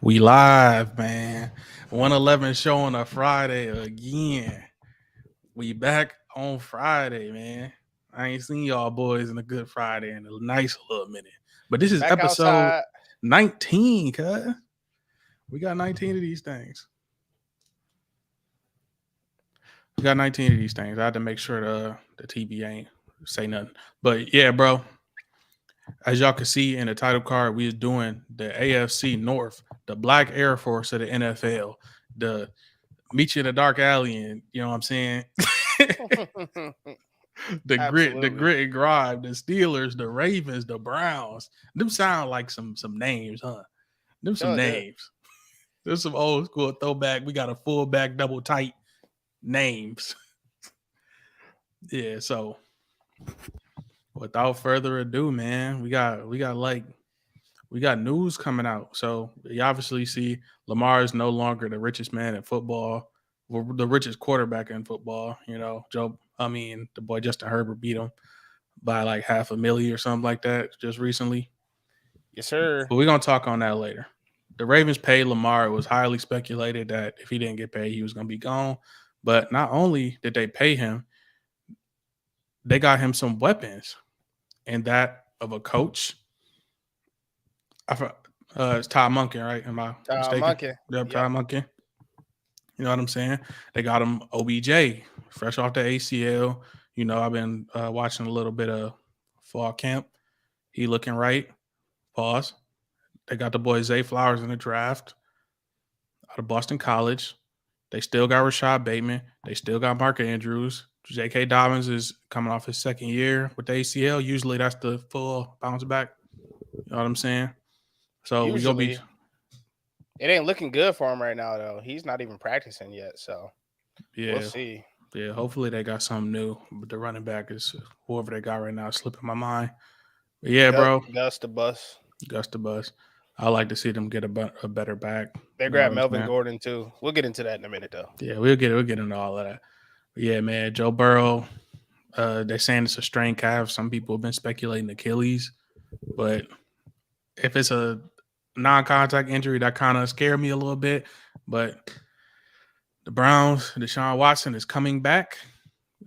We live, man. 111 show on a Friday again. We back on Friday, man. I ain't seen y'all boys in a good Friday in a nice little minute. But this is Back episode outside. 19, cuz. We got 19 of these things. We got 19 of these things. I had to make sure the TV ain't say nothing. But yeah, bro. As y'all can see in the title card, we is doing the AFC North, the Black Air Force of the NFL, the meet you in a dark alley, and you know what I'm saying. The Absolutely. grit and grind, the Steelers, the Ravens, the Browns. Them sound like some names, huh? Them some Sure do. names. There's some old school throwback. We got a fullback double tight names. Yeah, so without further ado, man, we got news coming out. So you obviously see Lamar is no longer the richest man in football, the richest quarterback in football. You know, the boy Justin Herbert beat him by like $500,000 or something like that just recently. Yes, sir. But we're gonna talk on that later. The Ravens paid Lamar. It was highly speculated that if he didn't get paid, he was gonna be gone. But not only did they pay him, they got him some weapons, and that of a coach. It's Todd Monken, right? Am I mistaken? Monkey. Yep, Yep. Todd Monken. You know what I'm saying? They got him OBJ, fresh off the ACL. You know, I've been watching a little bit of fall camp. He looking right. Pause. They got the boy Zay Flowers in the draft out of Boston College. They still got Rashad Bateman. They still got Mark Andrews. J.K. Dobbins is coming off his second year with the ACL. Usually that's the full bounce back. You know what I'm saying? So we gonna be Usually, it ain't looking good for him right now, though. He's not even practicing yet, so we'll yeah. see. Yeah, hopefully they got something new. But the running back is whoever they got right now, slipping my mind. But yeah, bro, Gus the bus. Gus the Bus. I like to see them get a better back. They You know what grabbed I'm Melvin saying? Gordon too. We'll get into that in a minute, though. Yeah, we'll get into all of that. But yeah, man, Joe Burrow. They're saying it's a strained calf. Some people have been speculating Achilles, but if it's a non-contact injury, that kind of scared me a little bit. But the Browns, Deshaun Watson is coming back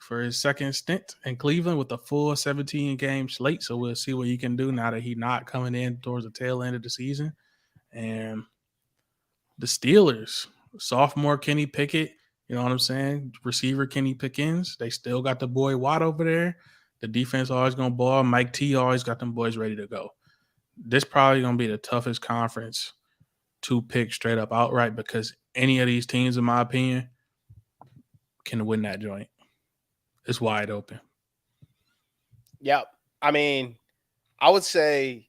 for his second stint in Cleveland with a full 17-game slate. So we'll see what he can do now that he's not coming in towards the tail end of the season. And the Steelers, sophomore Kenny Pickett, you know what I'm saying? Receiver Kenny Pickens. They still got the boy Watt over there. The defense always going to ball. Mike T always got them boys ready to go. This probably going to be the toughest conference to pick straight up outright because any of these teams, in my opinion, can win that joint. It's wide open. Yep. I mean, I would say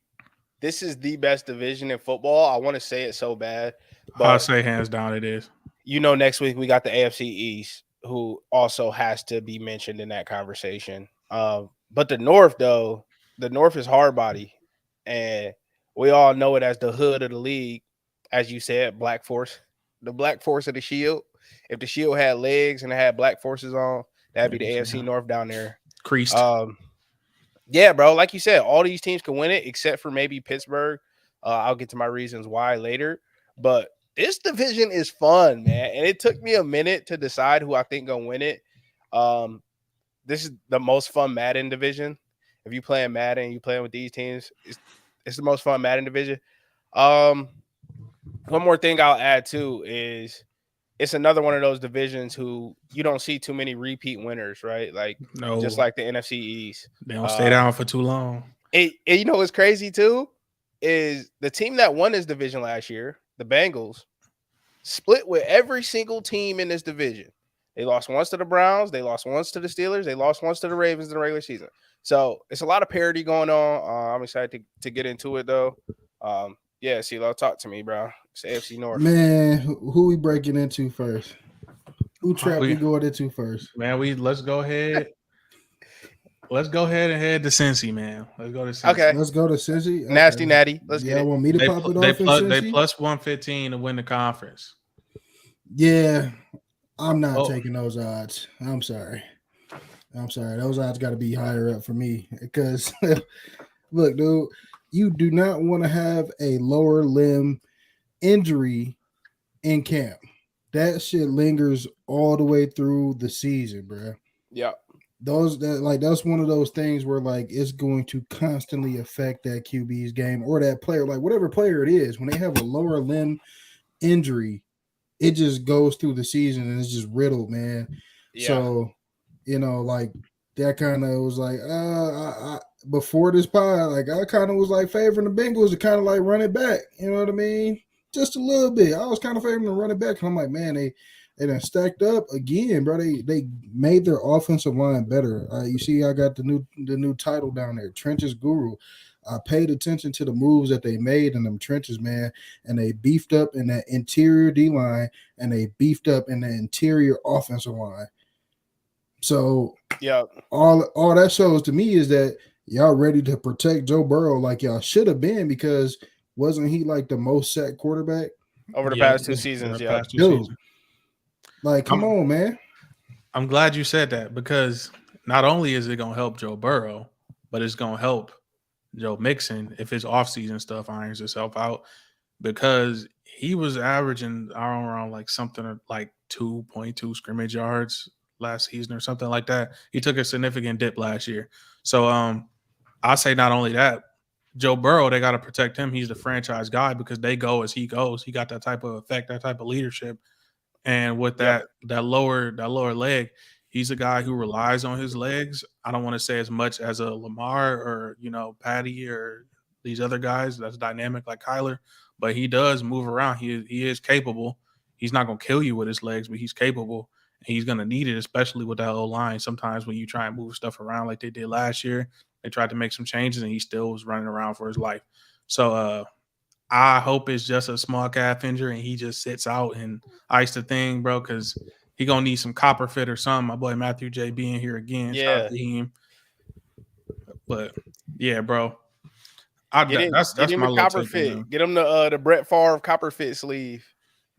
this is the best division in football. I want to say it so bad, I'll but say hands down it is. next week we got the AFC East, who also has to be mentioned in that conversation. But the North, though, the North is hard body, and we all know it as the hood of the league, as you said, Black Force, the Black Force of the Shield. If the Shield had legs and it had Black Forces on, that'd be the AFC North down there. Creased. Yeah, bro. Like you said, all these teams can win it except for maybe Pittsburgh. I'll get to my reasons why later. But this division is fun, man. And it took me a minute to decide who I think gonna win it. This is the most fun Madden division. If you playing Madden, you playing with these teams, it's the most fun Madden division. One more thing I'll add too is it's another one of those divisions who you don't see too many repeat winners, right? Like just like the NFC East. They don't stay down for too long. You know what's crazy too is the team that won this division last year, the Bengals, split with every single team in this division. They lost once to the Browns, they lost once to the Steelers, they lost once to the Ravens in the regular season. So it's a lot of parity going on. I'm excited to get into it though. Yeah, CeeLo, talk to me, bro. It's AFC North. Man, who we breaking into first? Who trap we going into first? Man, let's go ahead. Let's go ahead and head to Cincy, man. Let's go to Cincy. Okay. Let's go to Cincy. Okay. Nasty Natty. Let's get it. Want me to pop it off? They plus 115 to win the conference. Yeah, I'm not taking those odds. I'm sorry. Those odds got to be higher up for me because, look, dude, you do not want to have a lower limb injury in camp. That shit lingers all the way through the season, bro. Yeah. That's one of those things where like it's going to constantly affect that QB's game or that player, like whatever player it is, when they have a lower limb injury, it just goes through the season and it's just riddled, man. Yeah. So, like that kind of was like, before this pod, like I kind of was like favoring the Bengals to kind of like run it back. You know what I mean? Just a little bit. I was kind of favoring to run it back. I'm like, man, they done stacked up again, bro. They made their offensive line better. You see, I got the new title down there, Trenches Guru. I paid attention to the moves that they made in them trenches, man, and they beefed up in that interior D line and they beefed up in the interior offensive line. So yeah, all that shows to me is that y'all ready to protect Joe Burrow like y'all should have been, because wasn't he like the most sacked quarterback over the past 2 seasons? Yeah, past 2 seasons. Like, come on, man. I'm glad you said that, because not only is it going to help Joe Burrow, but it's going to help Joe Mixon if his offseason stuff irons itself out, because he was averaging around like something like 2.2 scrimmage yards last season or something like that. He took a significant dip last year. So I say not only that, Joe Burrow, they got to protect him. He's the franchise guy because they go as he goes. He got that type of effect, that type of leadership. And with that lower leg, he's a guy who relies on his legs. I don't want to say as much as a Lamar or, Patty or these other guys that's dynamic like Kyler, but he does move around. He is capable. He's not going to kill you with his legs, but he's capable. And he's going to need it, especially with that O-line. Sometimes when you try and move stuff around like they did last year, they tried to make some changes and he still was running around for his life. So I hope it's just a small calf injury and he just sits out and ice the thing, bro, because he going to need some copper fit or something. My boy Matthew J being here again. Yeah. Shout out to him. But, yeah, bro. Get him my the copper fit. Get him the Brett Favre copper fit sleeve.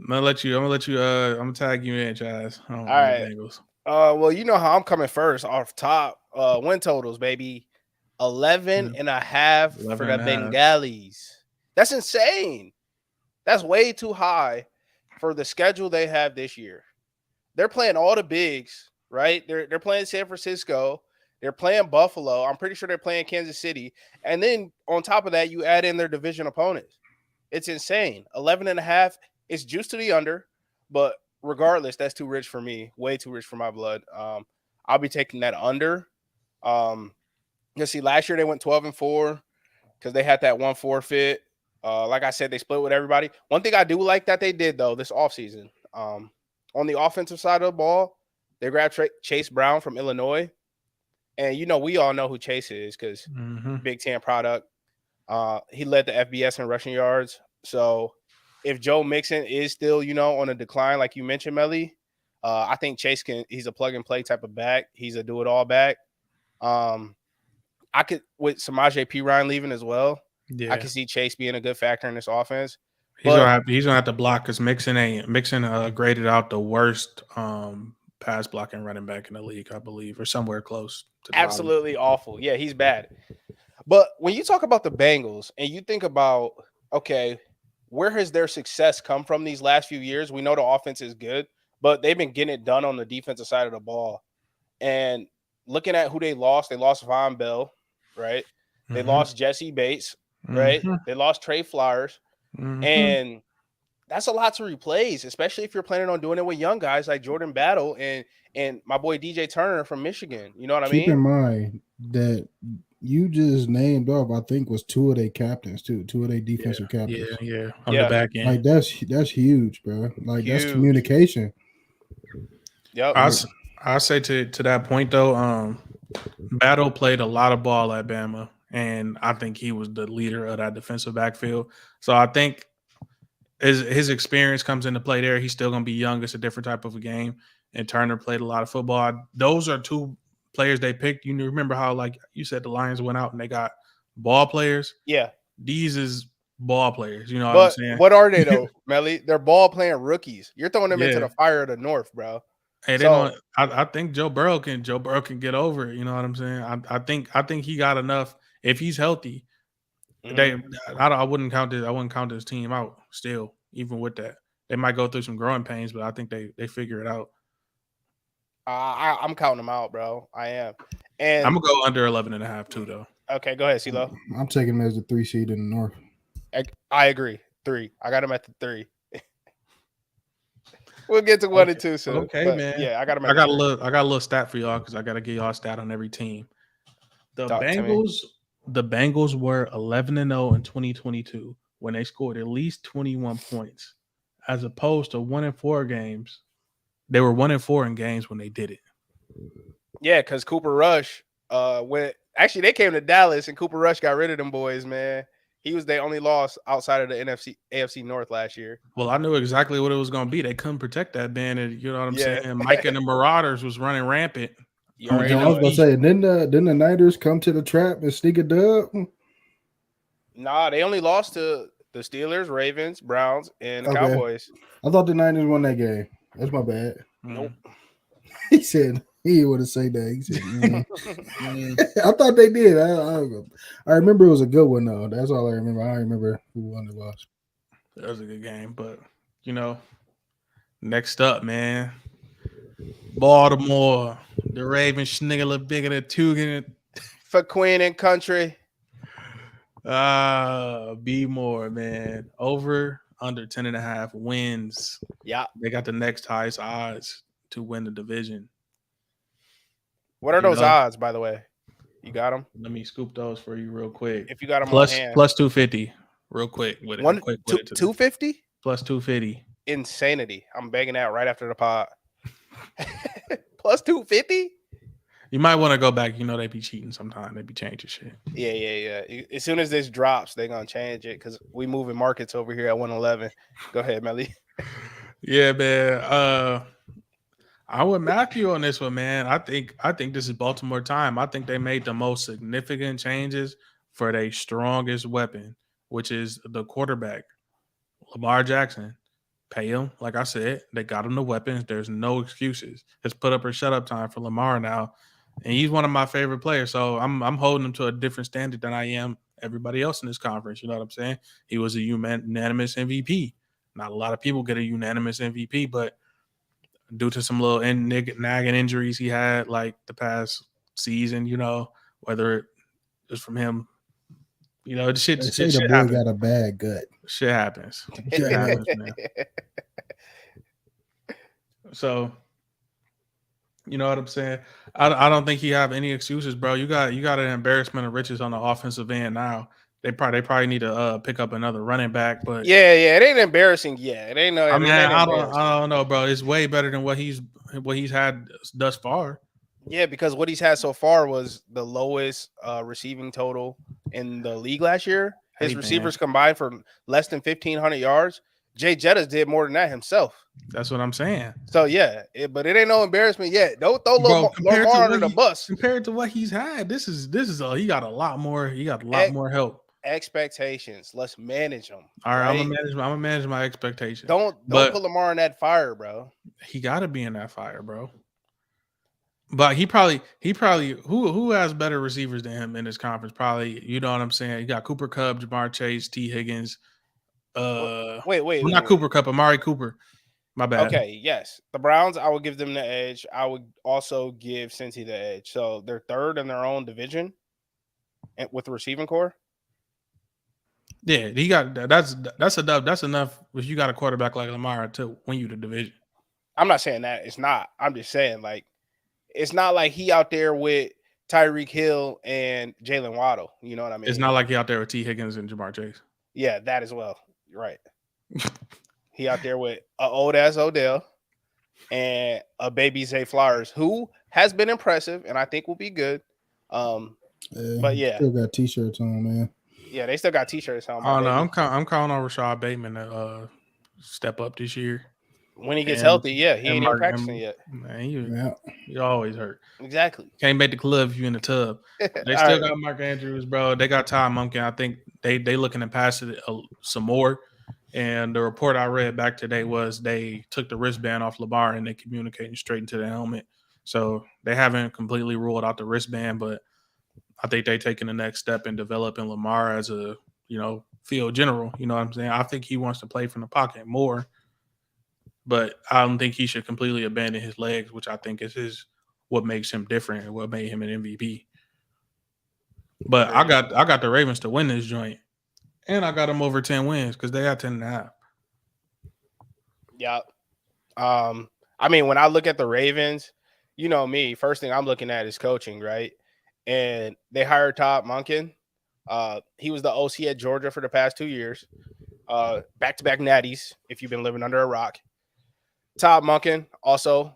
I'm gonna tag you in, Chaz. All right. Bengals. Well, you know how I'm coming first off top. Win totals, baby. 11 and a half for the Bengalis. That's insane. That's way too high for the schedule they have this year. They're playing all the bigs, right? They're playing San Francisco. They're playing Buffalo. I'm pretty sure they're playing Kansas City. And then on top of that, you add in their division opponents. It's insane. 11 and a half. It's juice to the under, but regardless, that's too rich for me. Way too rich for my blood. I'll be taking that under. See, last year they went 12-4 because they had that one forfeit. Like I said, they split with everybody. One thing I do like that they did, though, this offseason, on the offensive side of the ball, they grabbed Chase Brown from Illinois. And, we all know who Chase is because Big Ten product. He led the FBS in rushing yards. So if Joe Mixon is still, on a decline, like you mentioned, Melly, I think Chase he's a plug-and-play type of back. He's a do-it-all back. I could, with Samaje Perine leaving as well, I can see Chase being a good factor in this offense. He's gonna have to block because Mixon graded out the worst pass blocking running back in the league, I believe, or somewhere close to the absolutely bottom. Awful. Yeah, he's bad. But when you talk about the Bengals and you think about, okay, where has their success come from these last few years? We know the offense is good, but they've been getting it done on the defensive side of the ball. And looking at who they lost Von Bell, right? They lost Jesse Bates, right? They lost Trey Flowers. And that's a lot to replace, especially if you're planning on doing it with young guys like Jordan Battle and my boy DJ Turner from Michigan. You know what I mean? Keep in mind that you just named off, I think, was two of their captains too, two of their defensive captains. Yeah. On the back end. Like that's huge, bro. Like huge. That's communication. Yep. I say to that point though, Battle played a lot of ball at Bama, and I think he was the leader of that defensive backfield. So I think his experience comes into play there. He's still going to be young. It's a different type of a game. And Turner played a lot of football. Those are two players they picked. You remember how, like you said, the Lions went out and they got ball players? Yeah. These is ball players. You know what I'm saying? What are they, though, Melly? They're ball playing rookies. You're throwing them into the fire of the North, bro. Hey, I think Joe Burrow can get over it. You know what I'm saying? I think he got enough. If he's healthy, I wouldn't count his team out still. even with that. They might go through some growing pains, but I think they figure it out. I'm counting them out, bro. I am. And I'm gonna go under 11.5 too, though. okay, go ahead, CeeLo. I'm taking them as the 3 seed in the North. I agree. 3. I got him at the 3. We'll get to 1 and 2 soon. Okay, but man. Yeah, I got him. I got a little stat for y'all because I got to get y'all a stat on every team. The Bengals were 11-0 in 2022 when they scored at least 21 points, as opposed to 1-4 games. They were 1-4 in games when they did it. Yeah, because Cooper Rush actually they came to Dallas and Cooper Rush got rid of them boys, man. He was their only loss outside of the AFC North last year. Well, I knew exactly what it was going to be. They couldn't protect that band, and you know what I'm saying. Mike and the Marauders was running rampant. You already I was gonna say, didn't the Niners come to the trap and sneak a dub? Nah, they only lost to the Steelers, Ravens, Browns, and the Cowboys. I thought the Niners won that game. That's my bad. Nope. He said he would have said that. He said, I thought they did. I remember it was a good one though. That's all I remember. I don't remember who won or lost. That was a good game, but next up, man, Baltimore, the Ravens sniggle bigger than two for Queen and Country. Be more, man. Over under 10.5 wins. Yeah, they got the next highest odds to win the division. What are those odds, by the way? You got them? Let me scoop those for you real quick. If you got them plus 250, real quick with it. 250 plus 250. Insanity. I'm begging that right after the pod. Plus 250. You might want to go back. They be cheating sometimes. They be changing shit. Yeah. As soon as this drops, they're gonna change it because we moving markets over here at 111. Go ahead, Melly. Yeah, man. I would Matthew on this one, man. I think this is Baltimore time. I think they made the most significant changes for their strongest weapon, which is the quarterback, Lamar Jackson. Pay him, like I said. They got him the weapons. There's no excuses. It's put up or shut up time for Lamar now, and he's one of my favorite players. So I'm holding him to a different standard than I am everybody else in this conference. You know what I'm saying? He was a unanimous MVP. Not a lot of people get a unanimous MVP, but due to some little nagging injuries he had like the past season, whether it was from him, the shit. They say shit the boy happens. got a bad gut. Shit happens. Shit happens, man. So, you know what I'm saying? I don't think he have any excuses, bro. You got an embarrassment of riches on the offensive end now. They probably need to pick up another running back, but yeah, it ain't embarrassing. Yeah, it ain't no. I don't know, bro. It's way better than what he's had thus far. Yeah, because what he's had so far was the lowest receiving total in the league last year. His receivers combined for less than 1,500 yards. Jay Jettas did more than that himself. That's what I'm saying. So yeah, but it ain't no embarrassment yet. Don't throw Lamar under the bus. Compared to what he's had, this is he got a lot more. He got a lot more help. Expectations. Let's manage them. All right, I'm gonna manage my expectations. Don't put Lamar in that fire, bro. He got to be in that fire, bro. But he probably who has better receivers than him in this conference? Probably, you know what I'm saying. You got Cooper Kupp, Jamar Chase, T. Higgins. Not Cooper Kupp, Amari Cooper. My bad. Okay, yes, the Browns. I would give them the edge. I would also give Cincy the edge. So they're third in their own division, with the receiving core. Yeah, he got that's a dub. That's enough if you got a quarterback like Lamar to win you the division. I'm not saying that it's not. I'm just saying it's not like he out there with Tyreek Hill and Jalen Waddle. You know what I mean? It's not like he out there with T. Higgins and Jamar Chase. Yeah, that as well. You're right. He out there with an old ass Odell and a baby Zay Flowers, who has been impressive and I think will be good. But yeah, still got t-shirts on, man. Yeah, they still got t-shirts on. Oh no, I'm calling on Rashad Bateman to step up this year when he gets healthy. Yeah, he ain't even practicing yet. Man, he always hurt. Exactly. Can't make the club if you in the tub. They still got Mark Andrews, bro. They got Ty Mumpkin. I think they looking to pass it some more. And the report I read back today was they took the wristband off Lamar and they communicating straight into the helmet. So they haven't completely ruled out the wristband, but I think they taking the next step in developing Lamar as a field general. You know what I'm saying? I think he wants to play from the pocket more, but I don't think he should completely abandon his legs, which I think is what makes him different and what made him an MVP. But I got the Ravens to win this joint, and I got them over 10 wins because they got 10.5. Yeah. I mean, when I look at the Ravens, you know me, first thing I'm looking at is coaching, right? And they hired Todd Monken. He was the OC at Georgia for the past 2 years. Back-to-back natties, if you've been living under a rock. Todd Monken, also,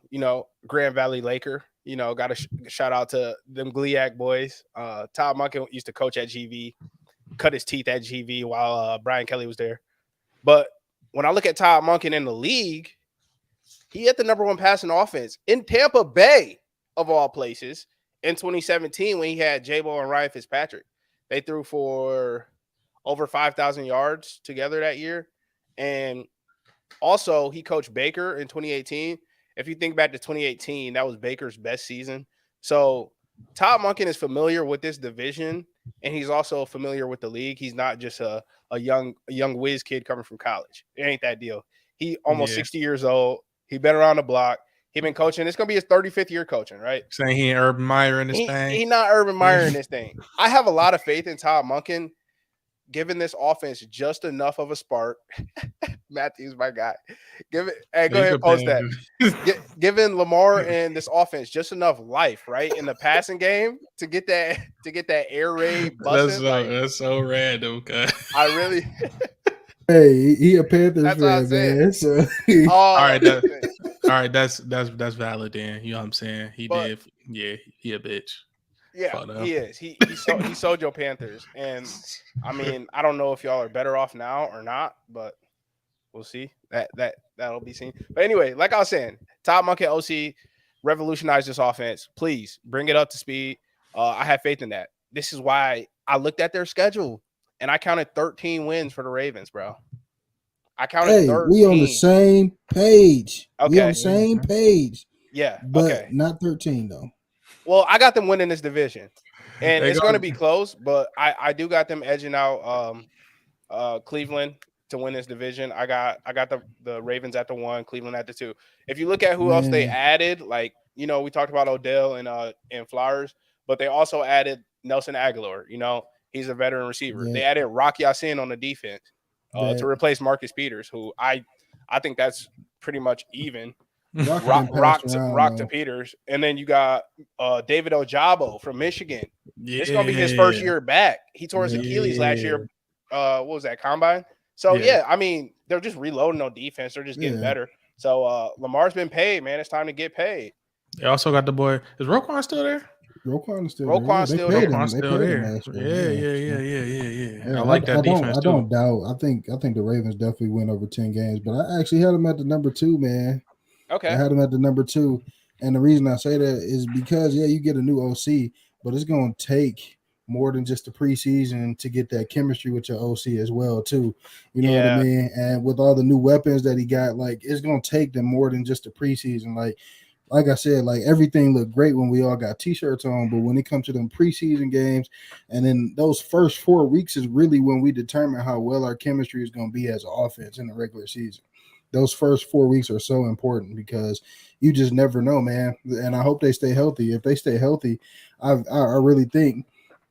Grand Valley Laker. Got a shout out to them GLIAC boys. Todd Monken used to coach at GV, cut his teeth at GV while Brian Kelly was there. But when I look at Todd Monken in the league, he had the number one passing offense in Tampa Bay, of all places, in 2017 when he had J-Bo and Ryan Fitzpatrick. They threw for over 5,000 yards together that year. And also, he coached Baker in 2018. If you think back to 2018, that was Baker's best season. So Todd Monken is familiar with this division, and he's also familiar with the league. He's not just a young whiz kid coming from college. It ain't that deal. He almost 60 years old. He been around the block. He been coaching. It's going to be his 35th year coaching, right? Saying he ain't Urban Meyer in this thing. He not Urban Meyer in this thing. I have a lot of faith in Todd Monken, giving this offense just enough of a spark. Matthew's my guy. Go ahead, post that. Giving Lamar and this offense just enough life, right, in the passing game to get that air raid busting. That's so random. I really. Hey, he a Panthers fan, man. So. All right, that's valid. Then you know what I'm saying. He a bitch. Yeah, he is. He sold your Panthers, and I mean, I don't know if y'all are better off now or not, but we'll see. That'll be seen. But anyway, like I was saying, Todd Monken, OC, revolutionized this offense. Please bring it up to speed. I have faith in that. This is why I looked at their schedule and I counted 13 wins for the Ravens, bro. I counted 13. We on the same page. Okay. We on the same page. Yeah. But not 13 though. Well, I got them winning this division, and it's going to be close, but I do got them edging out Cleveland to win this division. I got the Ravens at the 1, Cleveland at the 2. If you look at who else they added, like we talked about Odell and Flowers, but they also added Nelson Aguilar. He's a veteran receiver. Yeah. They added Rock Ya-Sin on the defense to replace Marcus Peters, who I think that's pretty much even. Rock to Peters, and then you got David Ojabo from Michigan. Yeah. It's gonna be his first year back. He tore his Achilles last year. What was that, combine? So I mean, they're just reloading on defense. They're just getting better. So Lamar's been paid, man. It's time to get paid. They also got the boy. Is Roquan still there? Roquan's still there. Yeah. I like that defense. I don't doubt. I think the Ravens definitely win over 10 games, but I actually had them at the number 2, man. Okay. I had him at the number 2. And the reason I say that is because, you get a new OC, but it's going to take more than just the preseason to get that chemistry with your OC as well, too. You know what I mean? And with all the new weapons that he got, it's going to take them more than just the preseason. Like I said, everything looked great when we all got T-shirts on, but when it comes to them preseason games, and then those first 4 weeks is really when we determine how well our chemistry is going to be as an offense in the regular season. Those first 4 weeks are so important because you just never know, man. And I hope they stay healthy. If they stay healthy, I really think,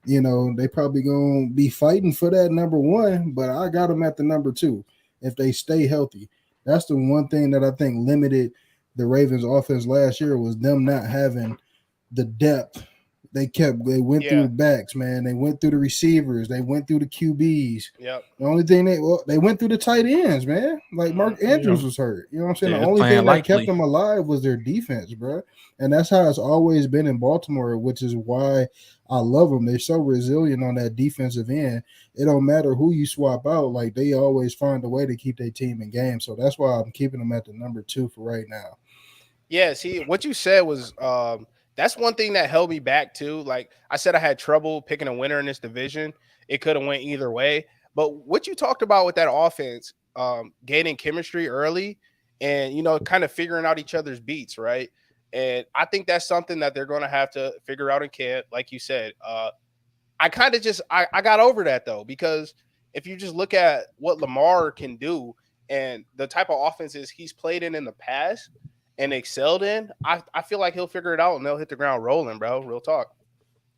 they probably going to be fighting for that number 1, but I got them at the number 2 if they stay healthy. That's the one thing that I think limited the Ravens offense last year was them not having the depth. They went through the backs, man. They went through the receivers. They went through the QBs. Yep. The only thing they went through the tight ends, man. Mark Andrews was hurt. You know what I'm saying? The only thing that kept them alive was their defense, bro. And that's how it's always been in Baltimore, which is why I love them. They're so resilient on that defensive end. It don't matter who you swap out. They always find a way to keep their team in game. So that's why I'm keeping them at the number 2 for right now. Yeah, see, what you said was that's one thing that held me back too. Like I said, I had trouble picking a winner in this division. It could have went either way. But what you talked about with that offense, gaining chemistry early and, kind of figuring out each other's beats, right? And I think that's something that they're going to have to figure out in camp. Like you said, I kind of I got over that though, because if you just look at what Lamar can do and the type of offenses he's played in the past and excelled in, I feel like he'll figure it out and they'll hit the ground rolling, bro. Real talk.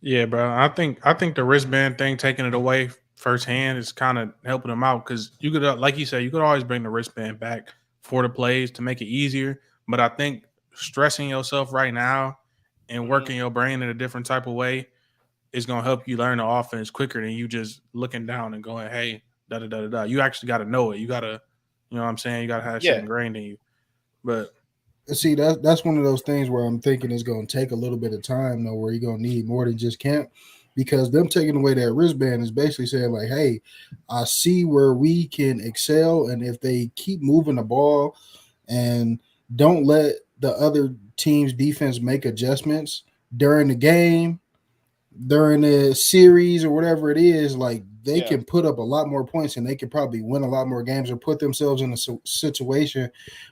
Yeah, bro. I think the wristband thing, taking it away firsthand, is kind of helping them out because you could, like you said, you could always bring the wristband back for the plays to make it easier. But I think stressing yourself right now and working your brain in a different type of way is going to help you learn the offense quicker than you just looking down and going, hey, da da da da da. You actually got to know it. You got to, you know what I'm saying? You got to have shit ingrained in you. But see, that's one of those things where I'm thinking it's going to take a little bit of time, though, where you're going to need more than just camp, because them taking away that wristband is basically saying, like, hey, I see where we can excel, and if they keep moving the ball and don't let the other team's defense make adjustments during the game, during the series or whatever it is, like they can put up a lot more points and they can probably win a lot more games or put themselves in a situation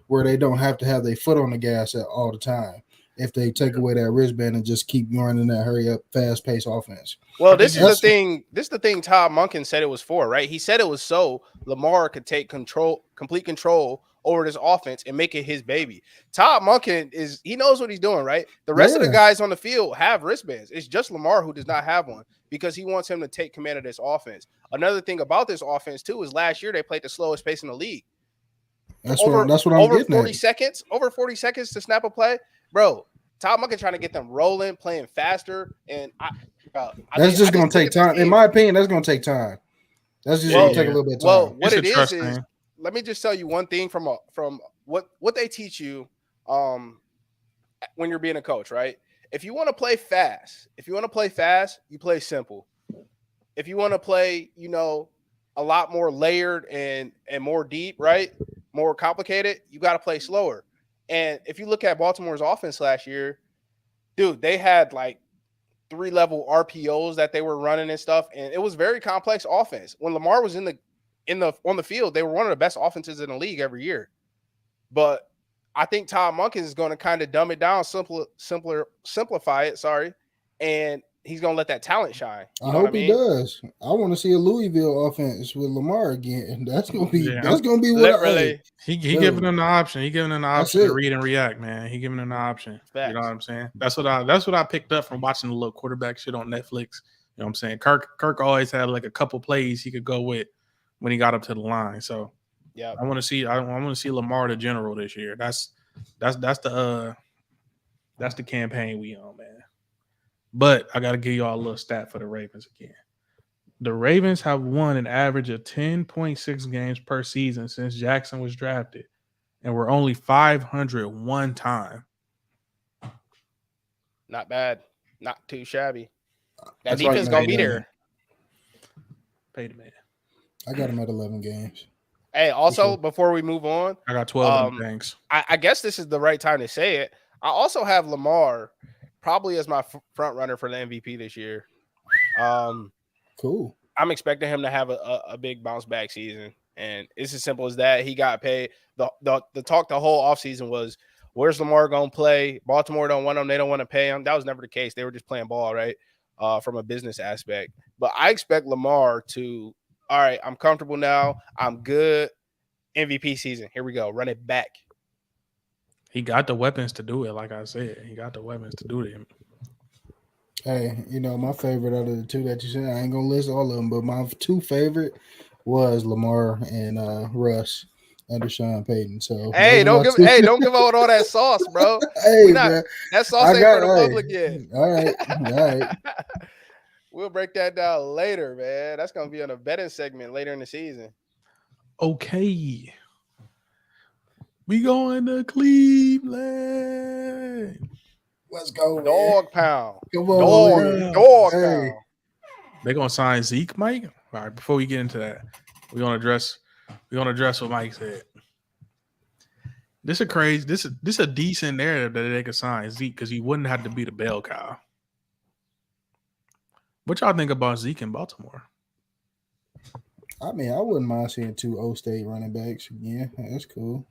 where they don't have to have their foot on the gas all the time if they take away that wristband and just keep running that hurry up, fast paced offense. Well, this is the thing. This is the thing Todd Monken said it was for, right? He said it was so Lamar could take complete control over this offense and make it his baby. Todd Monken he knows what he's doing, right? The rest of the guys on the field have wristbands. It's just Lamar who does not have one because he wants him to take command of this offense. Another thing about this offense too is last year they played the slowest pace in the league. That's what I'm getting 40 at. seconds, over 40 seconds to snap a play, bro. Todd Monken trying to get them rolling, playing faster, and that's just going to take time. In my opinion, that's going to take time. That's just going to take a little bit of time. Well, what it is let me just tell you one thing from what they teach you when you're being a coach, right? If you want to play fast, you play simple. If you want to play, a lot more layered and more deep, right? More complicated, you got to play slower. And if you look at Baltimore's offense last year, dude, they had like 3-level RPOs that they were running and stuff, and it was very complex offense. When Lamar was on the field, they were one of the best offenses in the league every year. But I think Todd Monken is going to kind of dumb it down, simplify it, and he's going to let that talent shine. I hope he does. I want to see a Louisville offense with Lamar again. That's going to be what he giving them the option. He giving them the option to read and react, man. He giving them the option. Facts. You know what I'm saying? That's what I picked up from watching the little quarterback shit on Netflix. You know what I'm saying? Kirk always had like a couple plays he could go with when he got up to the line. So yeah, I want to see Lamar the general this year. That's the campaign we on, man. But I got to give y'all a little stat for the Ravens again. The Ravens have won an average of 10.6 games per season since Jackson was drafted, and we're only 500 one time. Not bad. Not too shabby. That defense going to be there. Pay the man. I got him at 11 games. Hey, also, before we move on, I got 12 thanks. I guess this is the right time to say it. I also have Lamar probably as my front runner for the MVP this year. Cool. I'm expecting him to have a big bounce back season, and it's as simple as that. He got paid. The talk the whole offseason was, where's Lamar going to play? Baltimore don't want him. They don't want to pay him. That was never the case. They were just playing ball, right, from a business aspect. But I expect Lamar to, all right, I'm comfortable now. I'm good. MVP season. Here we go. Run it back. He got the weapons to do it, like I said. He got the weapons to do it. Hey, my favorite out of the two that you said, I ain't going to list all of them, but my two favorite was Lamar and Russ under Sean Payton. So hey, don't give out all that sauce, bro. Hey, man. That sauce ain't for the public yet. All right. We'll break that down later, man. That's going to be on a betting segment later in the season. Okay. We going to Cleveland. Let's go, man. Dog pound. Come on, dog pound. They're gonna sign Zeke, Mike. All right, before we get into that, we're gonna address what Mike said. This is a decent narrative that they could sign Zeke because he wouldn't have to be the bell cow. What y'all think about Zeke in Baltimore? I mean, I wouldn't mind seeing two O-State running backs again. That's cool.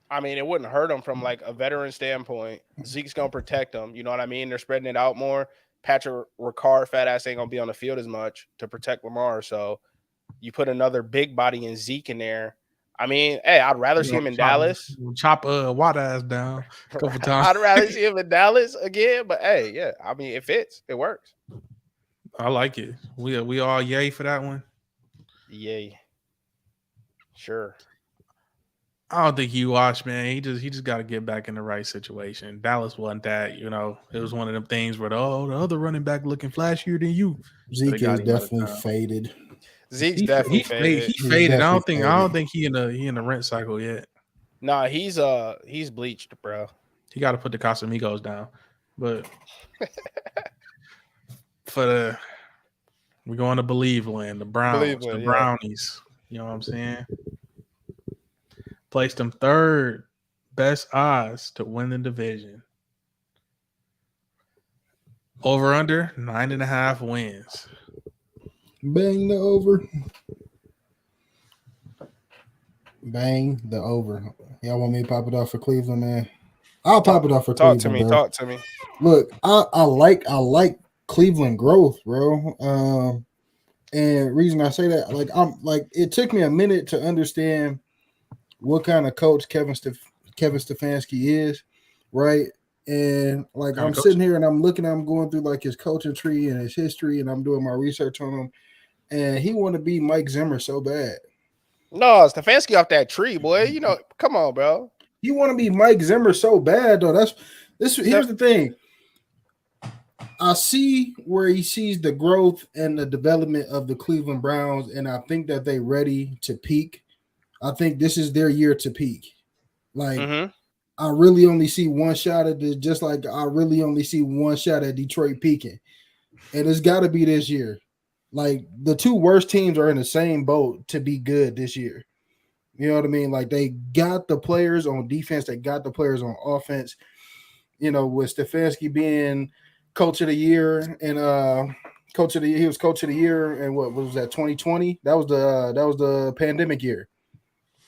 I mean, it wouldn't hurt him from like a veteran standpoint. Zeke's going to protect him. You know what I mean? They're spreading it out more. Patrick Ricard, fat ass, ain't going to be on the field as much to protect Lamar. So You put another big body in Zeke in there. I mean, hey, I'd rather see him in Dallas. Chop Watt ass down a couple times. I'd rather see him in Dallas again, but hey, yeah, I mean, it fits. It works. I like it. We all yay for that one. Yay. Sure. I don't think he washed, man. He just got to get back in the right situation. Dallas wasn't that, you know. It was one of them things where the other running back looking flashier than you. Zeke is definitely faded. Zeke's definitely faded. He faded. I don't think he in the rent cycle yet. Nah, he's bleached, bro. He got to put the Casamigos down. But we're going to Believeland, the Browns, the Brownies. You know what I'm saying? Placed them third best odds to win the division. Over under 9.5 wins. Bang the over. Bang the over. Y'all want me to pop it off for Cleveland, man? I'll pop it off for Cleveland. Talk to me. Look, I like Cleveland growth, bro. And reason I say that, it took me a minute to understand what kind of coach Kevin Stefanski is, right? And I'm sitting here and I'm going through like his coaching tree and his history, and I'm doing my research on him. And he want to be Mike Zimmer so bad. No, Stefanski off that tree, boy. You know, come on, bro. He want to be Mike Zimmer so bad, though. Here's the thing. I see where he sees the growth and the development of the Cleveland Browns, and I think that they're ready to peak. I think this is their year to peak. I really only see one shot at this, just like I really only see one shot at Detroit peaking. And it's got to be this year. Like, the two worst teams are in the same boat to be good this year. You know what I mean? Like, they got the players on defense. They got the players on offense. You know, with Stefanski being coach of the year and he was coach of the year. And what was that, 2020? That was the pandemic year.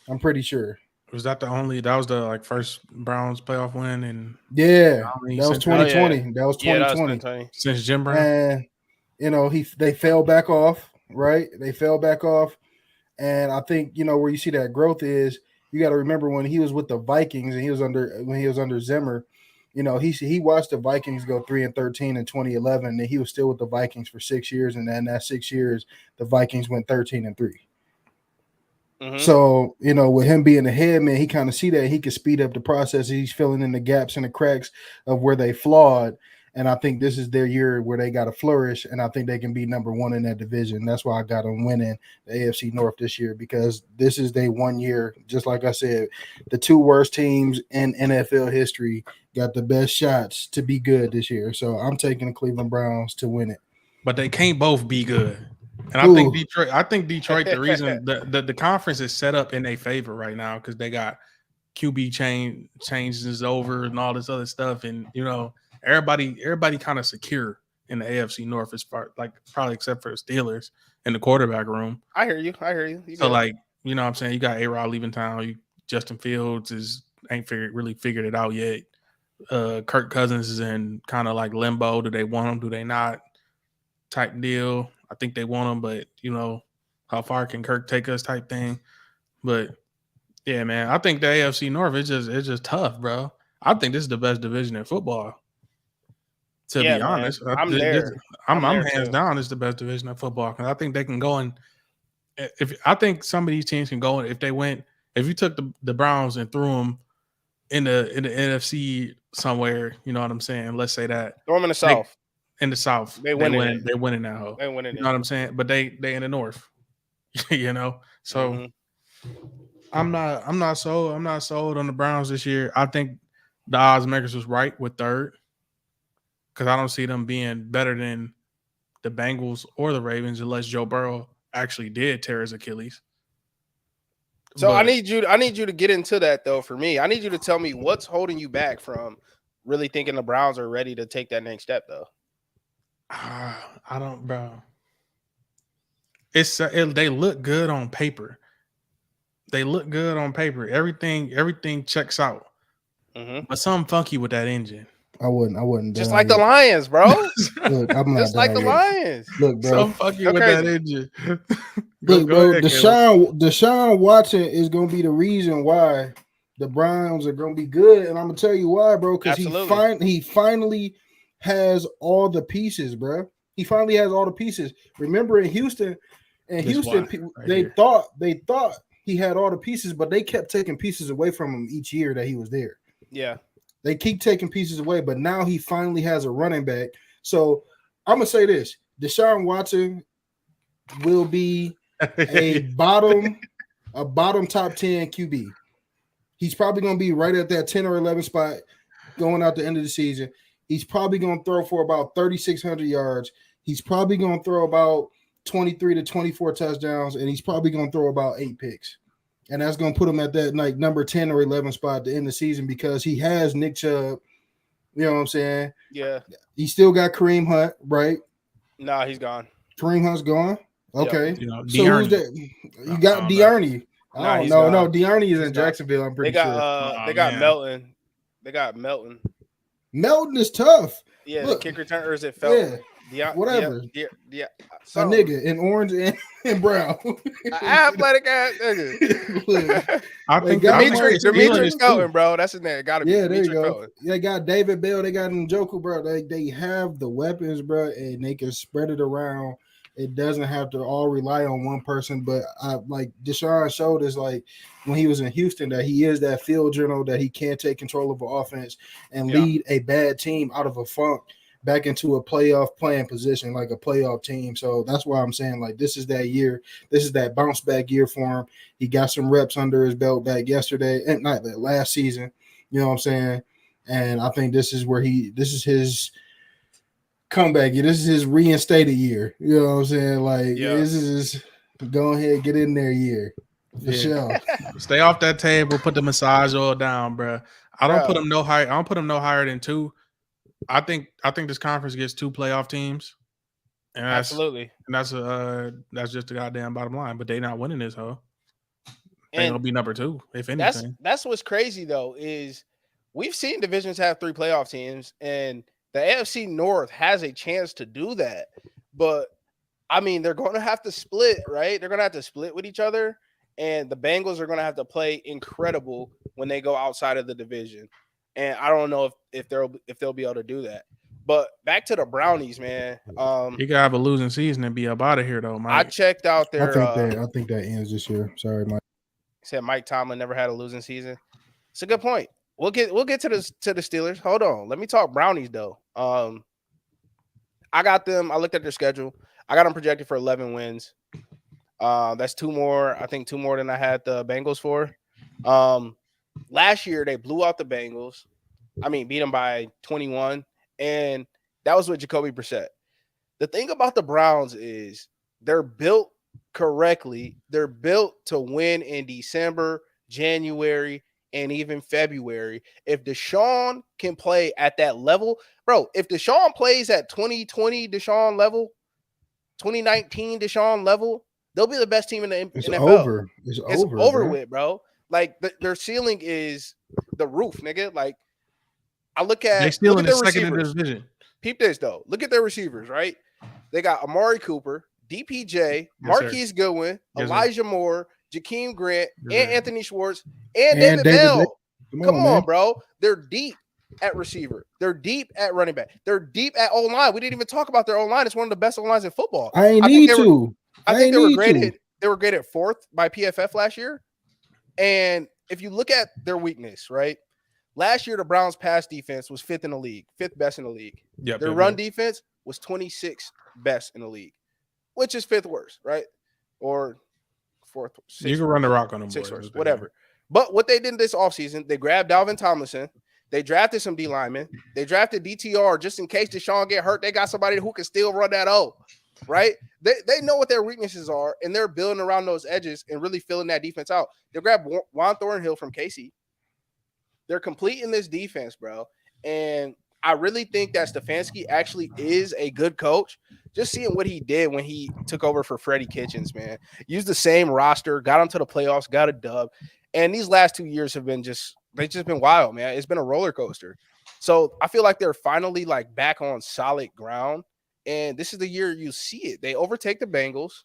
I'm pretty sure. Was that that was the first Browns playoff win? And that was 2020. That was 2020. Since Jim Brown. And you know, they fell back off, right? They fell back off. And I think, you know, where you see that growth is, you got to remember when he was with the Vikings and when he was under Zimmer, you know, he watched the Vikings go 3-13 in 2011, and he was still with the Vikings for 6 years. And then that 6 years, the Vikings went 13-3. Mm-hmm. So, you know, with him being the head man, he kind of see that he could speed up the process. He's filling in the gaps and the cracks of where they flawed. And I think this is their year where they got to flourish, and I think they can be number one in that division. That's why I got them winning the AFC North this year, because this is their 1 year. Just like I said, the two worst teams in NFL history got the best shots to be good this year. So I'm taking the Cleveland Browns to win it. But they can't both be good. And I think Detroit, the reason the conference is set up in their favor right now because they got QB changes over and all this other stuff, and you know. Everybody kind of secure in the AFC North as far, probably except for the Steelers in the quarterback room. I hear you. So you know what I'm saying? You got A-Rod leaving town. Justin Fields ain't really figured it out yet. Kirk Cousins is in kind of like limbo. Do they want him? Do they not? Type deal. I think they want him, but you know, how far can Kirk take us type thing. But yeah, man, I think the AFC North it's just tough, bro. I think this is the best division in football. To be honest, I'm hands down. It's the best division of football because I think they can go and I think some of these teams can go and if you took the Browns and threw them in the NFC somewhere, you know what I'm saying? Let's say that throw them in the South. In the South, they win that hole. They win it. You know what I'm saying? But they in the North, you know. So I'm not sold on the Browns this year. I think the odds makers was right with third. Because I don't see them being better than the Bengals or the Ravens unless Joe Burrow actually did tear his Achilles. So I need you to get into that though. For me, I need you to tell me what's holding you back from really thinking the Browns are ready to take that next step though. I don't, bro. They look good on paper. Everything checks out. But something funky with that engine. I wouldn't. Just die like the yet. Lions, bro. Look, I'm not Just like the dying yet. Lions. Look, bro. So fucking Go with crazy. that engine. Look, bro. ahead, Caleb. Deshaun Watson is gonna be the reason why the Browns are gonna be good, and I'm gonna tell you why, bro. Because he finally has all the pieces, bro. He finally has all the pieces. Remember in Houston, they thought he had all the pieces, but they kept taking pieces away from him each year that he was there. Yeah. They keep taking pieces away, but now he finally has a running back. So I'm gonna say this: Deshaun Watson will be a bottom top 10 QB. He's probably gonna be right at that 10 or 11 spot going out the end of the season. He's probably gonna throw for about 3,600 yards. He's probably gonna throw about 23 to 24 touchdowns, and he's probably gonna throw about 8 picks. And that's going to put him at that like number 10 or 11 spot to end the season because he has Nick Chubb. You know what I'm saying? Yeah. He still got Kareem Hunt, right? Nah, he's gone. Kareem Hunt's gone? Okay. Yep. So who's that? You got Dearney. Nah, no, Dearney is in Jacksonville, I'm pretty sure. They got Melton. They got Melton. Melton is tough. Yeah, look, the kick returner is at Felton. Yeah. Whatever. Yeah. A nigga in orange and brown. Athletic ass nigga. I think Demetrius Felton, bro. That's his name. Gotta be. Yeah, there you go. Felton. They got David Bell. They got Njoku, bro. They have the weapons, bro, and they can spread it around. It doesn't have to all rely on one person. But like Deshaun showed us, like when he was in Houston, that he is that field general, that he can take control of an offense and lead a bad team out of a funk back into a playoff playing position, like a playoff team. So that's why I'm saying, like, this is that year. This is that bounce back year for him. He got some reps under his belt back yesterday, and not that last season. You know what I'm saying? And I think this is this is his comeback year. This is his reinstated year. You know what I'm saying? Like, this is his go ahead, get in there year. For sure. Stay off that table, put the massage oil down, bro. I don't put him no higher. I don't put him no higher than 2. I think this conference gets 2 playoff teams, and that's just the goddamn bottom line. But they not winning this, hoe. They'll be number 2 if anything. That's what's crazy though is we've seen divisions have 3 playoff teams, and the AFC North has a chance to do that. But I mean, they're going to have to split, right? They're going to have to split with each other, and the Bengals are going to have to play incredible when they go outside of the division. And I don't know if they'll be able to do that. But back to the Brownies, man. You gotta have a losing season and be up out of here, though, Mike. I checked out their. I think that ends this year. Sorry, Mike. Said Mike Tomlin never had a losing season. It's a good point. We'll get to the Steelers. Hold on. Let me talk Brownies though. I got them. I looked at their schedule. I got them projected for 11 wins. That's 2 more. I think 2 more than I had the Bengals for. Last year, they blew out the Bengals. I mean, beat them by 21. And that was with Jacoby Brissett. The thing about the Browns is they're built correctly. They're built to win in December, January, and even February. If Deshaun can play at that level, bro, if Deshaun plays at 2020 Deshaun level, 2019 Deshaun level, they'll be the best team in the NFL. It's over with, bro. Like their ceiling is the roof, nigga. Like I look at they still in the second in the division. Peep this though. Look at their receivers, right? They got Amari Cooper, DPJ, Marquise Goodwin, Elijah Moore, Jakeem Grant, and Anthony Schwartz, and David Bell. Come on, bro. They're deep at receiver. They're deep at running back. They're deep at O-line. We didn't even talk about their O-line. It's one of the best O-lines in football. I think they were graded 4th by PFF last year. And if you look at their weakness, right? Last year, the Browns' pass defense was 5th in the league, 5th best in the league. Their run defense was 26th best in the league, which is 5th worst, right? Or 4th. You can run the rock on them, 6th worst, whatever. But what they did this offseason, they grabbed Dalvin Tomlinson. They drafted some D linemen. They drafted DTR just in case Deshaun get hurt. They got somebody who can still run that O, right? They know what their weaknesses are, and they're building around those edges and really filling that defense out. They grabbed Juan Thornhill from KC. They're completing this defense, bro. And I really think that Stefanski actually is a good coach. Just seeing what he did when he took over for Freddie Kitchens, man. Used the same roster, got him to the playoffs, got a dub. And these last 2 years have been they've just been wild, man. It's been a roller coaster. So I feel like they're finally like back on solid ground. And this is the year you see it. They overtake the Bengals.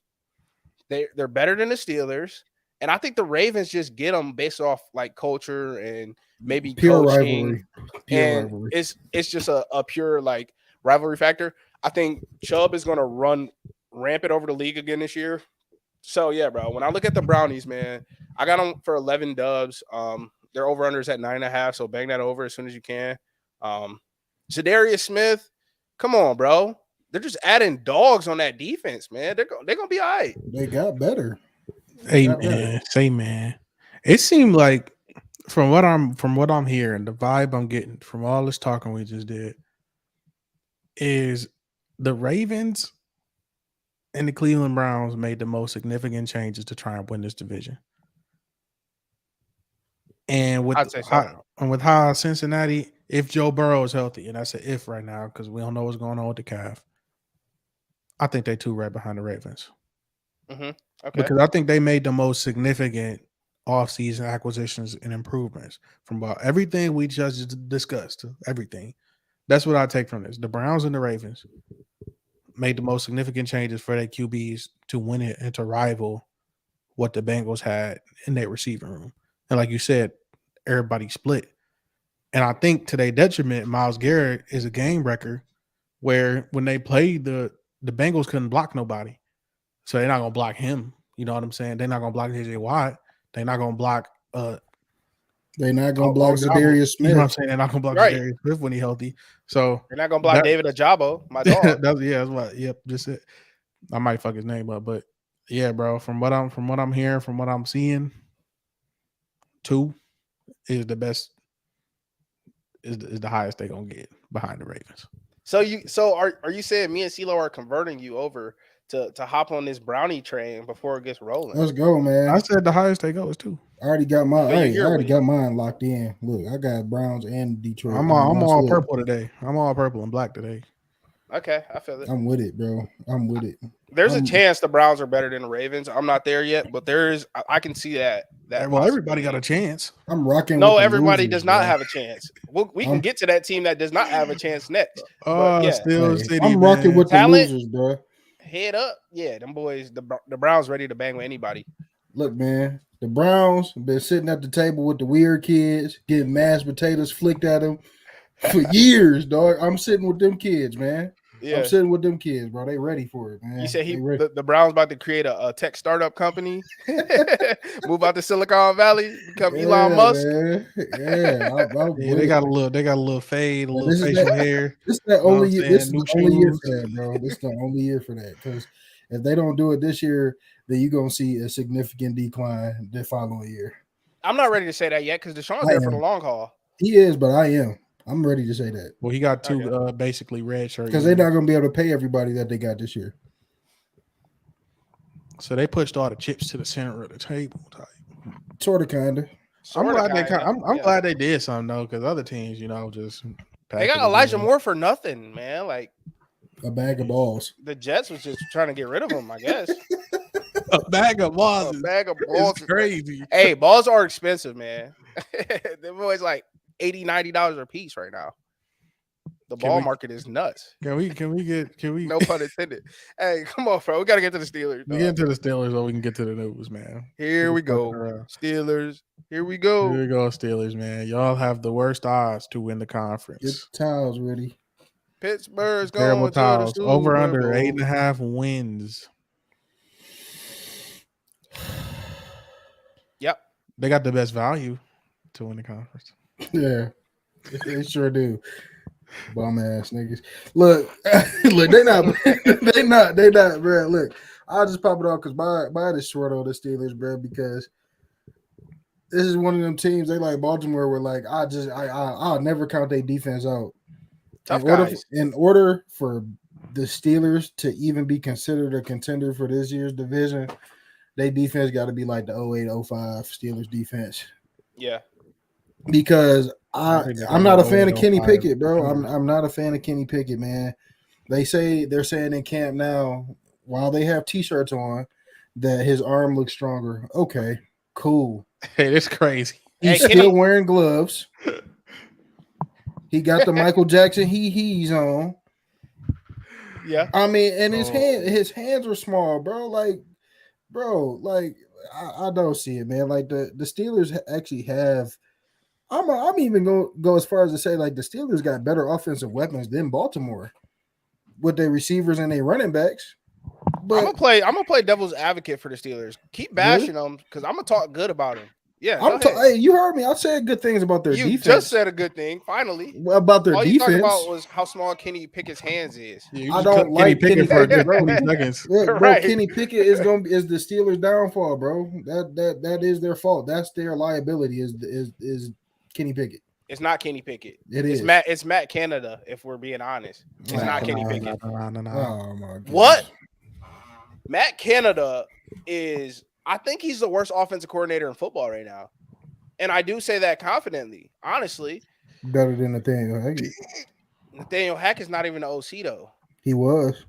They're better than the Steelers. And I think the Ravens just get them based off like culture and maybe Pure coaching. rivalry. And it's just a pure like rivalry factor. I think Chubb is going to run rampant over the league again this year. So yeah, bro. When I look at the Brownies, man, I got them for 11 dubs. Their over unders at 9.5, so bang that over as soon as you can. Zadarius Smith, come on, bro. They're just adding dogs on that defense, man. They're gonna be all right. They got better. Hey man. It seemed like from what I'm hearing, the vibe I'm getting from all this talking we just did is the Ravens and the Cleveland Browns made the most significant changes to try and win this division. And with how Cincinnati, if Joe Burrow is healthy, and I say if right now because we don't know what's going on with the calf, I think they two right behind the Ravens. Okay. Because I think they made the most significant offseason acquisitions and improvements from about everything we just discussed. Everything. That's what I take from this. The Browns and the Ravens made the most significant changes for their QBs to win it and to rival what the Bengals had in their receiving room. And like you said, everybody split. And I think to their detriment, Myles Garrett is a game wrecker where when they played, the Bengals couldn't block nobody. So they're not going to block him. You know what I'm saying? They're not going to block J.J. Watt. They're not going to block they're not going to block Zadarius Smith. You know what I'm saying? They're not going to block Zadarius Smith when he's healthy. So they're not going to block David Ajabo, my dog. That's what. Yep, just it. I might fuck his name up, but yeah, bro. From what I'm hearing, from what I'm seeing, 2 is the best. Is the highest they're gonna get behind the Ravens. So are you saying me and CeeLo are converting you over to hop on this brownie train before it gets rolling? Let's go, man. I said the highest they go is 2. I already got mine. I already got mine locked in. Look, I got Browns and Detroit. I'm all purple today. I'm all purple and black today. Okay, I feel it. I'm with it, bro. I'm with it. There's a chance the Browns are better than the Ravens. I'm not there yet, but I can see that. Well, everybody got a chance. I'm rocking. No, everybody does not have a chance. We can get to that team that does not have a chance next. I'm rocking with the losers, bro. Head up, yeah, them boys. The Browns ready to bang with anybody. Look, man, the Browns been sitting at the table with the weird kids, getting mashed potatoes flicked at them for years, dog. I'm sitting with them kids, man. Yeah. I'm sitting with them kids, bro. They ready for it, man. You said the Browns about to create a tech startup company, move out to Silicon Valley, become Elon Musk. Man. Yeah, they got a little fade, a little facial hair. This is the only year. This is the only year for that, bro. This is the only year for that. Because if they don't do it this year, then you're gonna see a significant decline the following year. I'm not ready to say that yet because Deshaun's there for the long haul. He is, but I am. I'm ready to say that. Well, he got 2 basically red shirts because they're not going to be able to pay everybody that they got this year. So they pushed all the chips to the center of the table. Sort of, kind of. I'm glad they did something though, because other teams, just they got Elijah Moore for nothing, man. Like a bag of balls. The Jets was just trying to get rid of him, I guess. A bag of balls. A bag of balls is crazy. Hey, balls are expensive, man. They're always like $80-$90 a piece right now. The ball market is nuts. Can we no pun intended. Hey, come on, bro. We gotta get to the Steelers. We get to the Steelers so we can get to the news, man. Here we go. Steelers. Here we go. Here we go, Steelers, man. Y'all have the worst odds to win the conference. Get the towels ready. Pittsburgh's terrible going towels. To the Over under 8.5 wins. Yep. They got the best value to win the conference. Yeah, they sure do. Bum ass niggas. Look, they not, bro. Look, I'll just pop it off because buy this short on the Steelers, bro, because this is one of them teams they like Baltimore where like I'll never count their defense out. In order for the Steelers to even be considered a contender for this year's division, their defense got to be like the 08-05 Steelers defense. Yeah. Because I'm not a fan of Kenny Pickett, bro. I'm not a fan of Kenny Pickett, man. They're saying in camp now, while they have T-shirts on, that his arm looks stronger. Okay, cool. Hey, that's crazy. He's still wearing gloves. He got the Michael Jackson he's on. Yeah. I mean, and his hands are small, bro. Like, I don't see it, man. Like the Steelers actually have. I'm even going to go as far as to say like the Steelers got better offensive weapons than Baltimore with their receivers and their running backs. But I'm gonna play devil's advocate for the Steelers. Keep bashing them because I'm gonna talk good about them. Yeah, hey, you heard me. I said good things about their defense. You just said a good thing. Finally, about their all defense. All you talked about was how small Kenny Pickett's hands is. Yeah, I don't like Kenny Pickett for 20 seconds. Look, bro, Kenny Pickett is the Steelers' downfall, bro. That is their fault. That's their liability. Is Kenny Pickett? It's not Kenny Pickett. It's Matt. It's Matt Canada. If we're being honest, it's not Kenny Pickett. Oh my God. What? Matt Canada is. I think he's the worst offensive coordinator in football right now. And I do say that confidently, honestly. Better than Nathaniel Hackett. Nathaniel Hackett's not even an OC, though. He was.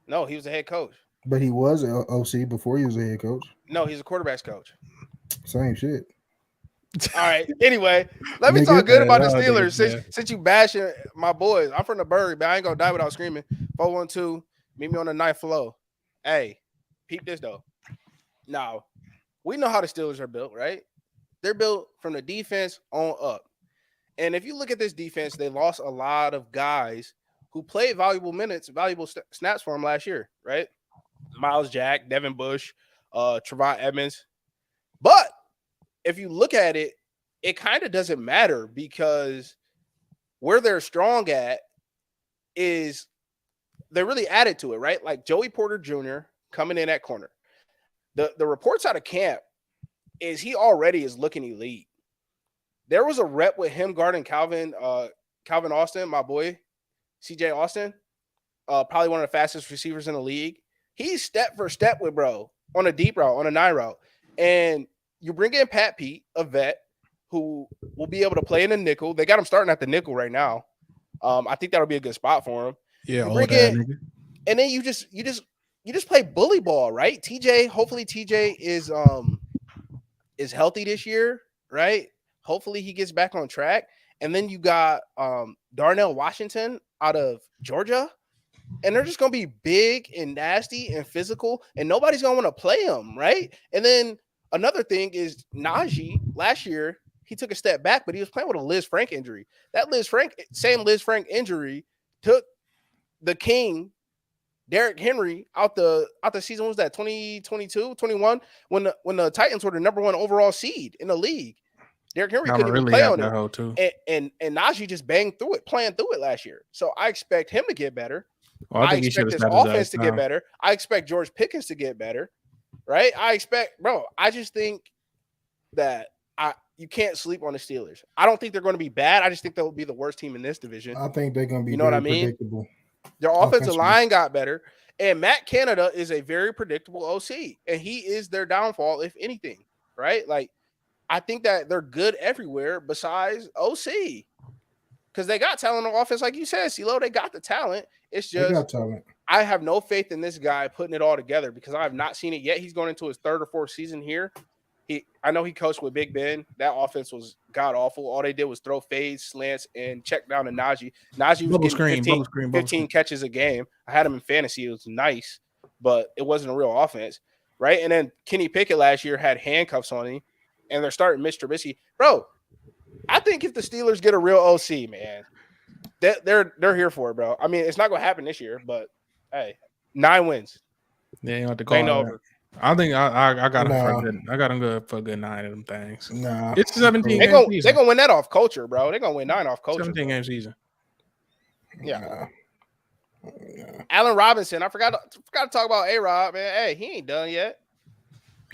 No, he was a head coach. But he was an OC before he was a head coach. No, he's a quarterback's coach. Same shit. All right. Anyway, let me talk good about the Steelers since you bashing my boys. I'm from the Burg, but I ain't going to die without screaming. 412, meet me on the 9th floor. Hey, peep this, though. Now, we know how the Steelers are built, right? They're built from the defense on up. And if you look at this defense, they lost a lot of guys who played valuable minutes, valuable snaps for them last year, right? Miles Jack, Devin Bush, Trevon Edmonds. But if you look at it, it kind of doesn't matter because where they're strong at is they really added to it, right? Like Joey Porter Jr. coming in at corner. The reports out of camp is he already is looking elite. There was a rep with him guarding Calvin Austin, my boy, CJ Austin, probably one of the fastest receivers in the league. He's step for step with bro on a deep route, on a 9 route. And you bring in Pat Pete, a vet, who will be able to play in the nickel. They got him starting at the nickel right now. I think that'll be a good spot for him. Yeah, and then you just play bully ball, right? Hopefully TJ is healthy this year, right? Hopefully he gets back on track. And then you got Darnell Washington out of Georgia. And they're just going to be big and nasty and physical. And nobody's going to want to play them, right? And then another thing is Najee last year, he took a step back, but he was playing with a Liz Frank injury. That same Liz Frank injury took the king, Derrick Henry, out the season. Was that 2022, 21? When the Titans were the number 1 overall seed in the league. Derrick Henry couldn't even play on it. And Najee just banged through it, playing through it last year. So I expect him to get better. Well, I expect this offense to get better. I expect George Pickens to get better. Right? I just think that you can't sleep on the Steelers. I don't think they're going to be bad. I just think they'll be the worst team in this division. I think they're going to be predictable. Their offensive line got better. And Matt Canada is a very predictable OC. And he is their downfall, if anything. Right? Like, I think that they're good everywhere besides OC. Because they got talent on offense, like you said, CeeLo. They got the talent. It's just they got talent. I have no faith in this guy putting it all together because I have not seen it yet. He's going into his 3rd or 4th season here. I know he coached with Big Ben. That offense was god awful. All they did was throw fades, slants, and check down to Najee. Najee was getting 15 catches a game. I had him in fantasy. It was nice, but it wasn't a real offense, right? And then Kenny Pickett last year had handcuffs on him, and they're starting Mitch Trubisky. Bro, I think if the Steelers get a real OC, man, they're here for it, bro. I mean, it's not going to happen this year, but hey, 9 wins. Yeah, you have to call over. I think I got him good for a good 9 of them things. Nah, it's 17 game season. They're gonna win that off culture, bro. They're gonna win 9 off culture. 17 game season. Yeah. Allen Robinson. I forgot to talk about A-Rod, man. Hey, he ain't done yet.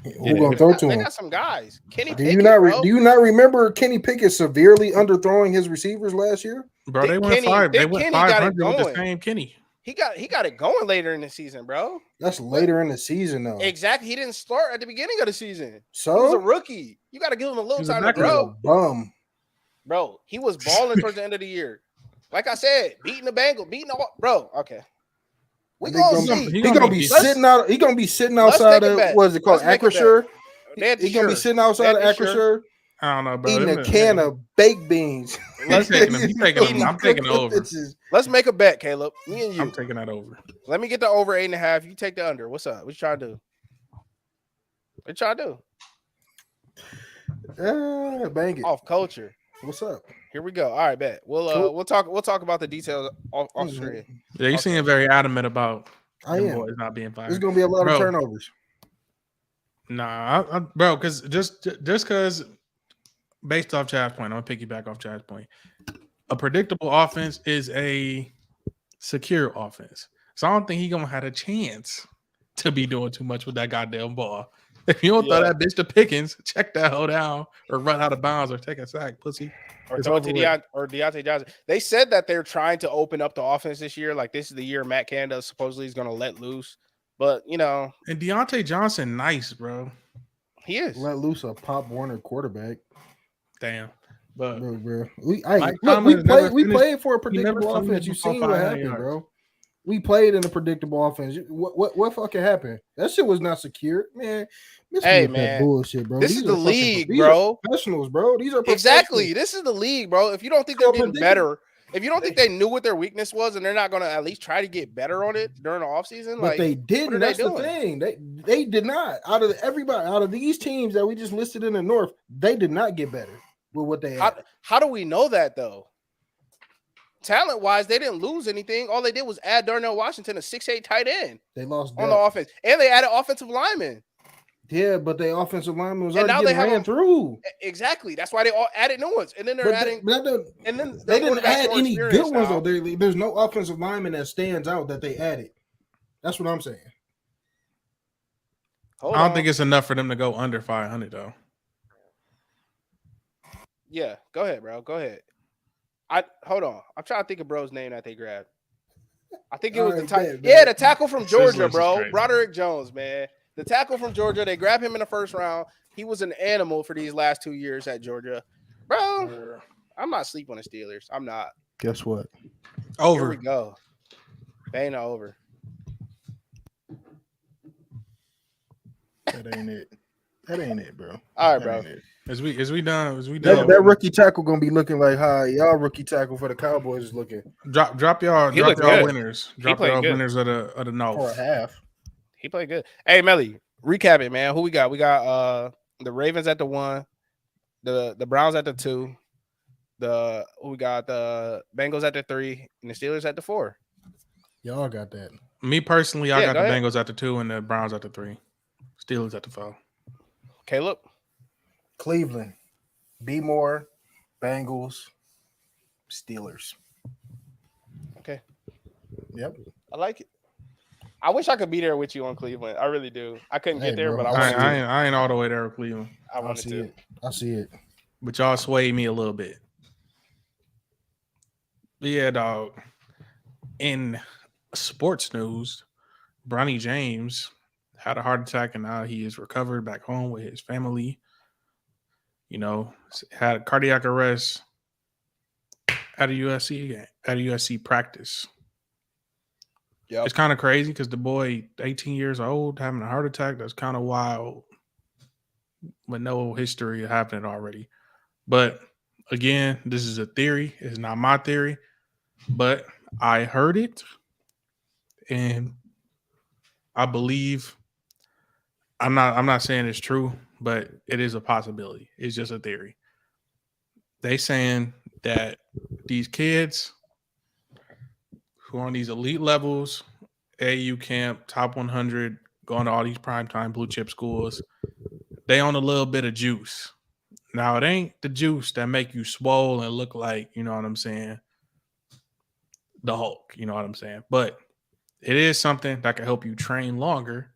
Who gonna throw to him? They got some guys. Kenny do Pickett, you not remember Kenny Pickett severely underthrowing his receivers last year? Bro, they went 500 with the same Kenny. He got it going later in the season, bro. That's later in the season, though. Exactly. He didn't start at the beginning of the season. So he was a rookie. You got to give him a little time to grow. Bum. Bro, he was balling towards the end of the year. Like I said, beating the Bengals, bro. Okay. We gonna see. He gonna be sitting out. He gonna be sitting outside of what is it called, Acrisure? He gonna be sitting outside of Acrisure. I don't know, bro. Eating Them- a can of baked beans. Let's taking them. He taking them. Eating I'm taking cooked over. bitches. Let's make a bet, Caleb. Me and you. I'm taking that over. Let me get the over 8.5. You take the under. What's up? What you trying to do? What you trying to do? Bang it. Off culture. What's up? Here we go. All right, bet. We'll talk about the details off screen. Yeah, you seem very adamant about I them am. boys not being fired. There's gonna be a lot Bro. of turnovers. Nah, bro, because just because based off Chad's point, I'm gonna piggyback off Chad's point. A predictable offense is a secure offense, so I don't think he's gonna have a chance to be doing too much with that goddamn ball. If you don't throw that bitch to Pickens, check that hoe down or run out of bounds or take a sack, pussy. Or It's throw it to over with. Deontay Johnson. They said that they're trying to open up the offense this year. Like this is the year Matt Canada supposedly is going to let loose. But you know, And Deontay Johnson, nice, bro. he is. Let loose a Pop Warner quarterback. Damn. But Bro. Mike Tomlin has never We finished- played for a he never predictable finished offense. You before seen what 500 happened, yards. bro. We played in a predictable offense. What fucking happened? That shit was not secure, man. Hey, That man. bullshit, bro. This These is the are fucking- league, these bro. are professionals, bro. These are Exactly. This is the league, bro. If you don't think they're So getting predictable. better, if you don't think they knew what their weakness was and they're not going to at least try to get better on it during the offseason, But like they what didn't. are they That's the doing? thing. They did not. Out of these teams that we just listed in the North, they did not get better with what they had. How do we know that though? Talent wise, they didn't lose anything. All they did was add Darnell Washington, a 6'8" tight end They lost on the depth. offense, and they added offensive linemen. Yeah, but their offensive lineman was And already now they getting have ran a- through. Exactly. That's why they all added new ones, and then they're But adding. they Their didn't quarterback's add more any good experienced ones now. though. There's no offensive lineman that stands out that they added. That's what I'm saying. Hold I don't on. think it's enough for them to go under 500 though. Yeah, go ahead, bro. Go ahead. Hold on. I'm trying to think of bro's name that they grabbed. I think it was the bet, yeah, man. the tackle from This Georgia, list is bro. crazy. Broderick Jones, man. The tackle from Georgia. They grabbed him in the first round. He was an animal for these last 2 years at Georgia, bro. I'm not sleeping on the Steelers. I'm not. Guess what? Here Over. we go. Bang over. That ain't it. That ain't it, bro. All right, That bro. ain't it. Is we done? Is we That, done? that rookie tackle gonna be looking like how y'all rookie tackle for the Cowboys is looking Drop y'all He looked good. winners. Drop played y'all good. winners of the for a North. half. He played good. Hey, Melly, recap it, man. Who we got? We got the Ravens at the 1, the Browns at the 2, we got the Bengals at the 3, and the Steelers at the 4. Y'all got that. Me personally, I Yeah, got go the ahead. Bengals at the 2 and the Browns at the 3. Steelers at the 4. Caleb. Cleveland, B More, Bengals, Steelers. Okay. Yep. I like it. I wish I could be there with you on Cleveland. I really do. I couldn't Hey, get there, bro. but I I, wanted to. I ain't all the way there with Cleveland, I I wanted see to. it. I see it. but y'all swayed me a little bit. But yeah, dog. In sports news, Bronny James had a heart attack and now he is recovered back home with his family. You know, had a cardiac arrest at a USC practice. Yep. It's kind of crazy because the boy, 18 years old, having a heart attack. That's kind of wild, with no history of happening already. But again, this is a theory. It's not my theory, but I heard it, and I believe. I'm not saying it's true, but it is a possibility. It's just a theory. They saying that these kids who are on these elite levels, AU camp, top 100, going to all these primetime blue chip schools, they own a little bit of juice. Now, it ain't the juice that make you swole and look like, you know what I'm saying, the Hulk, you know what I'm saying? But it is something that can help you train longer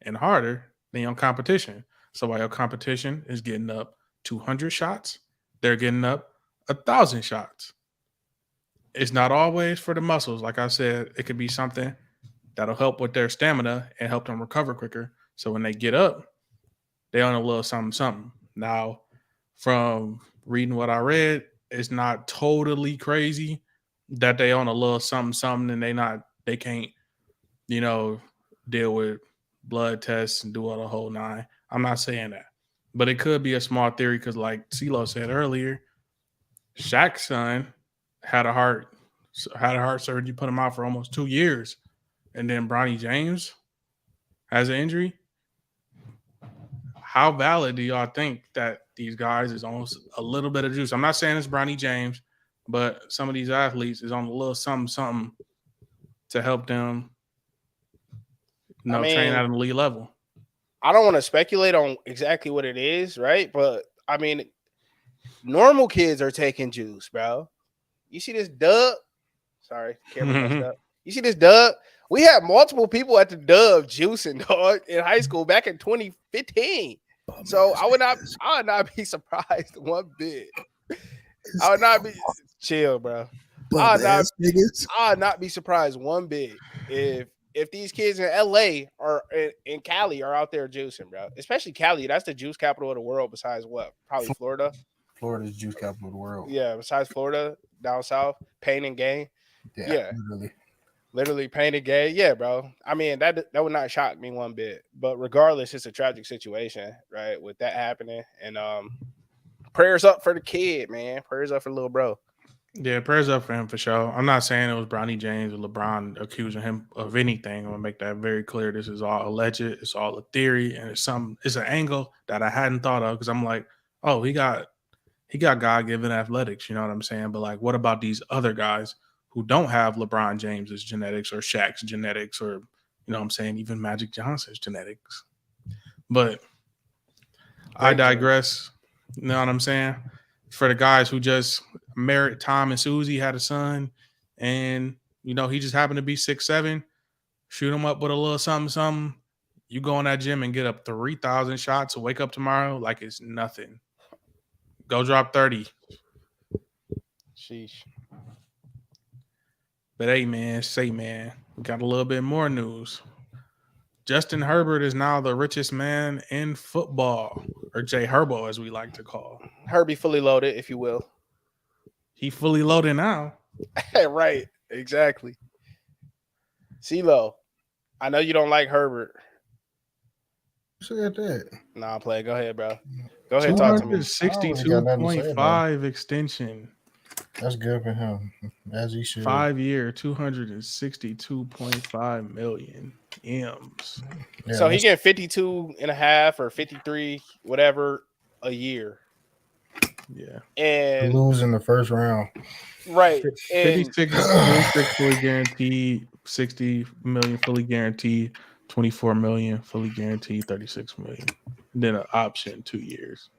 and harder than your competition. So while your competition is getting up 200 shots, they're getting up 1,000 shots. It's not always for the muscles. Like I said, it could be something that'll help with their stamina and help them recover quicker. So when they get up, they on a little something. Now, from reading what I read, it's not totally crazy that they on a little something and they can't, deal with blood tests and do all the whole nine. I'm not saying that. But it could be a small theory because, like CeeLo said earlier, Shaq's son had a heart surgery, put him out for almost 2 years, and then Bronny James has an injury. How valid do y'all think that these guys is almost a little bit of juice? I'm not saying it's Bronny James, but some of these athletes is on a little something to help them, train at an elite level. I don't want to speculate on exactly what it is, right? But I mean, normal kids are taking juice, bro. You see this dub? Sorry, camera messed up. You see this dub? We had multiple people at the dub juicing, dog, in high school back in 2015. So I would not be surprised one bit. I would not be chill, bro. I would not be surprised one bit if these kids in LA or in Cali are out there juicing, bro. Especially Cali. That's the juice capital of the world besides what? Probably Florida. Florida's juice capital of the world. Yeah, besides Florida, down south, pain and gain. Yeah. Literally pain and gain. Yeah, bro. I mean, that would not shock me one bit. But regardless, it's a tragic situation, right? With that happening. And prayers up for the kid, man. Prayers up for little bro. Yeah, prayers up for him for sure. I'm not saying it was Bronny James or LeBron accusing him of anything. I'm gonna make that very clear. This is all alleged. It's all a theory, and it's an angle that I hadn't thought of because I'm like, oh, he got God-given athletics. You know what I'm saying? But like, what about these other guys who don't have LeBron James's genetics or Shaq's genetics or, you know what I'm saying, even Magic Johnson's genetics? But I digress. You know what I'm saying? For the guys who just married Tom and Susie, had a son, and, you know, he just happened to be 6'7", shoot him up with a little something. You go in that gym and get up 3,000 shots to wake up tomorrow like it's nothing. Go drop 30. Sheesh. But hey, man, we got a little bit more news. Justin Herbert is now the richest man in football, or Jay Herbo, as we like to call. Herbie fully loaded, if you will. He fully loaded now. Right, exactly. CeeLo, I know you don't like Herbert. Said that. Nah, I'm playing. Go ahead, bro. Go ahead, talk to me. 62.5 extension. That's good for him, as he should. 5-year, $262.5 million M's. Yeah, so he getting 52 and a half or 53, whatever, a year. Yeah, and lose in the first round. Right, 56 fully guaranteed, 60 million fully guaranteed, 24 million fully guaranteed, 36 million. Then an option 2 years.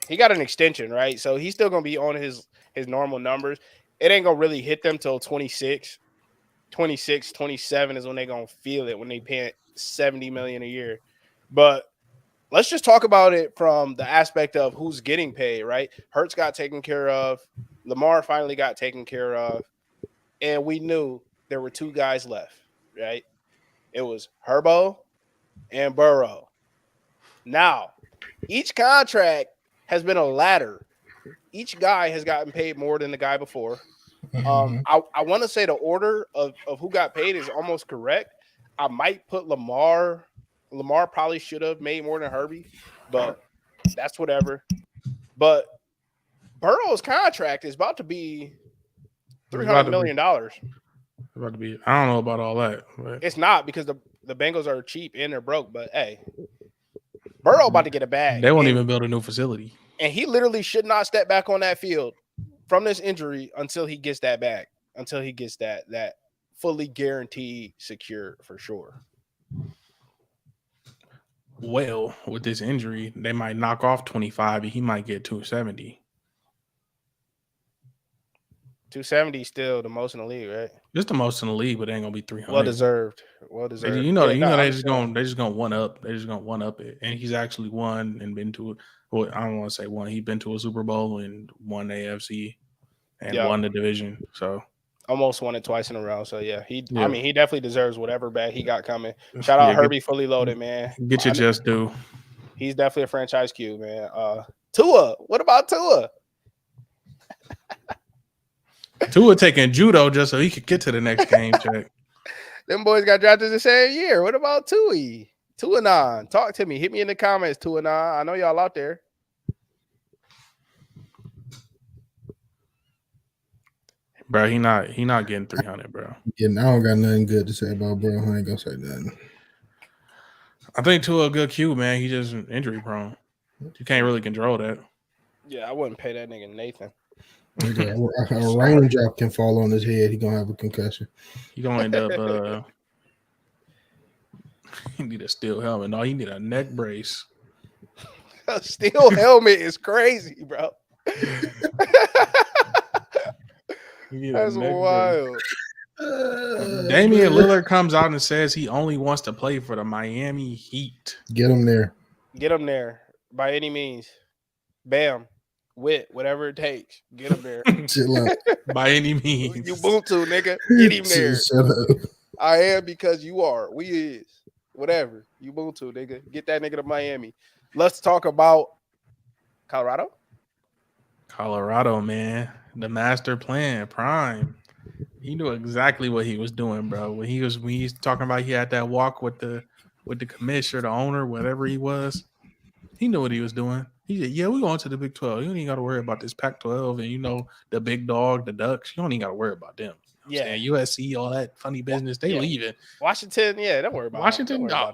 He got an extension, right? So he's still gonna be on his normal numbers. It ain't gonna really hit them till 26, 27 is when they gonna feel it when they pay $70 million a year. But let's just talk about it from the aspect of who's getting paid, right? Hurts got taken care of. Lamar finally got taken care of. And we knew there were two guys left, right? It was Herbo and Burrow. Now, each contract has been a ladder. Each guy has gotten paid more than the guy before. I want to say the order of who got paid is almost correct. I might put Lamar. Lamar probably should have made more than Herbie, but that's whatever. But Burrow's contract is about to be $300 million. About to be. I don't know about all that. But. It's not because the Bengals are cheap and they're broke. But hey, Burrow about to get a bag. They won't even build a new facility. And he literally should not step back on that field from this injury until he gets that bag, until he gets that fully guaranteed secure for sure. Well, with this injury, they might knock off 25 and he might get 270. 270 is still the most in the league, right? Just the most in the league, but it ain't gonna be 300. Well deserved. You know, they just gonna one up. They just gonna one up it. And he's actually won and been to. Well, I don't want to say won. He's been to a Super Bowl and won the AFC and won the division. So almost won it twice in a row. So I mean, he definitely deserves whatever bag he got coming. Shout out Herbie, fully loaded, man. Get your just due. He's definitely a franchise Q, man. Tua, what about Tua? Tua taking judo just so he could get to the next game check. Them boys got drafted the same year. What about Tui? Tuanon, talk to me. Hit me in the comments, Tuanon. I know y'all out there. Bro, he not getting 300, bro. Yeah, I don't got nothing good to say about bro. I ain't gonna say nothing. I think Tua a good Q, man. He just injury prone. You can't really control that. Yeah, I wouldn't pay that nigga Nathan. A raindrop can fall on his head. He gonna have a concussion. He gonna end up. He need a steel helmet. No, he need a neck brace. A steel helmet is crazy, bro. That's wild. Damian Lillard comes out and says he only wants to play for the Miami Heat. Get him there. Get him there by any means. Bam. Wit, whatever it takes. Get him there. Chill out. By any means. Ubuntu, nigga. Get him there. Shut up. I am because you are. We is. Whatever. Ubuntu, nigga. Get that nigga to Miami. Let's talk about Colorado. Colorado, man. The master plan, Prime. He knew exactly what he was doing, bro. When he's talking about he had that walk with the commissioner, the owner, whatever he was, he knew what he was doing. He said, "Yeah, we're going to the Big 12. You don't even got to worry about this Pac-12 and the big dog, the Ducks. You don't even got to worry about them. Yeah, USC, all that funny business. They leaving. Washington, yeah, don't worry about Washington. No.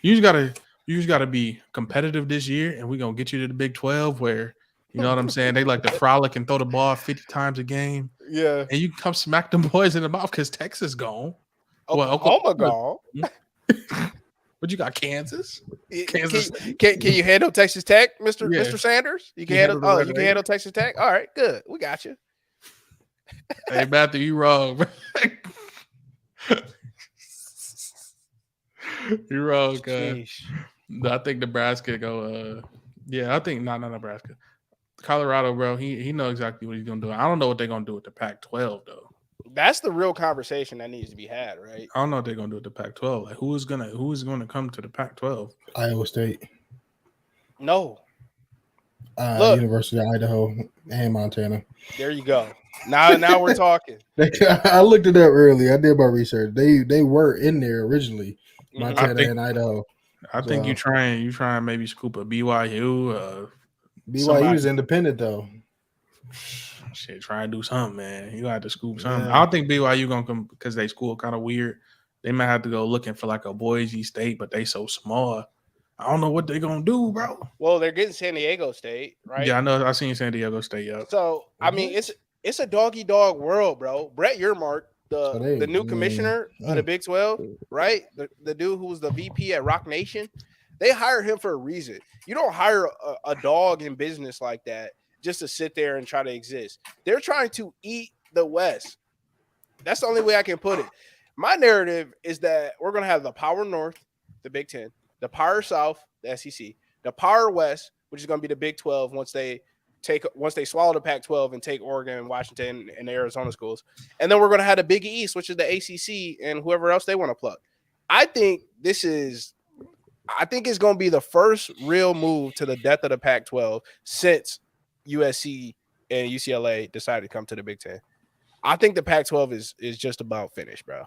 You just gotta be competitive this year, and we're gonna get you to the Big 12 where you know what I'm saying. They like to frolic and throw the ball 50 times a game. Yeah, and you come smack them boys in the mouth because Texas gone. Oklahoma gone. But you got Kansas. Kansas. Can you handle Texas Tech, Mr. Sanders? You can handle. You can handle Texas Tech. All right, good. We got you. Hey, Matthew, you wrong. You wrong, I think Nebraska go. I think not Nebraska. Colorado, bro. He knows exactly what he's gonna do. I don't know what they're gonna do with the Pac-12 though. That's the real conversation that needs to be had, right? I don't know what they're gonna do with the Pac-12. Like who is gonna come to the Pac-12? Iowa State. No. University of Idaho and Montana. There you go. Now we're talking. I looked it up earlier. I did my research. They were in there originally. Montana and Idaho. I think you try and maybe scoop a BYU. BYU is independent though. Shit, try and do something, man. You got to scoop something. I don't think BYU gonna come because they school kind of weird. They might have to go looking for like a Boise State, but they so small. I don't know what they're gonna do, bro. Well, they're getting San Diego State, right? Yeah, I know. I seen San Diego State. Yeah. So I mean, it's a doggy dog world, bro. Brett Yermark, the new commissioner of the Big 12, right? The dude who was the VP at Rock Nation, they hired him for a reason. You don't hire a dog in business like that just to sit there and try to exist. They're trying to eat the West. That's the only way I can put it. My narrative is that we're going to have the Power North, the Big 10, the Power South, the SEC, the Power West, which is going to be the Big 12 once they swallow the Pac-12 and take Oregon, Washington, and the Arizona schools. And then we're going to have the Big East, which is the ACC and whoever else they want to plug. I think it's going to be the first real move to the death of the Pac-12 since USC and UCLA decided to come to the Big 10. I think the Pac-12 is just about finished, bro.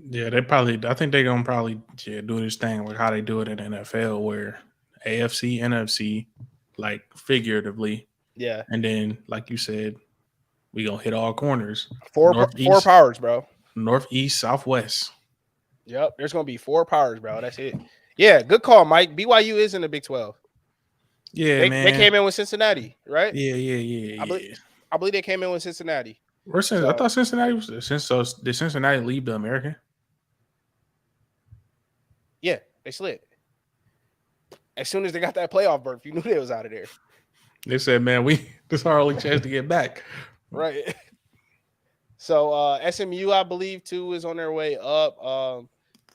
Yeah, I think they're going to probably do this thing like how they do it in NFL where AFC, NFC, like figuratively. Yeah. And then, like you said, we going to hit all corners. Four powers, bro. Northeast, Southwest. Yep. There's going to be 4 powers, bro. That's it. Yeah, good call, Mike. BYU is in the Big 12. Yeah, man. They came in with Cincinnati, right? Yeah. I believe they came in with Cincinnati. I thought Cincinnati was did Cincinnati leave the American? Yeah, they slid. As soon as they got that playoff berth, you knew they was out of there. They said, man, this is our only chance to get back. Right. So SMU, I believe, too, is on their way up.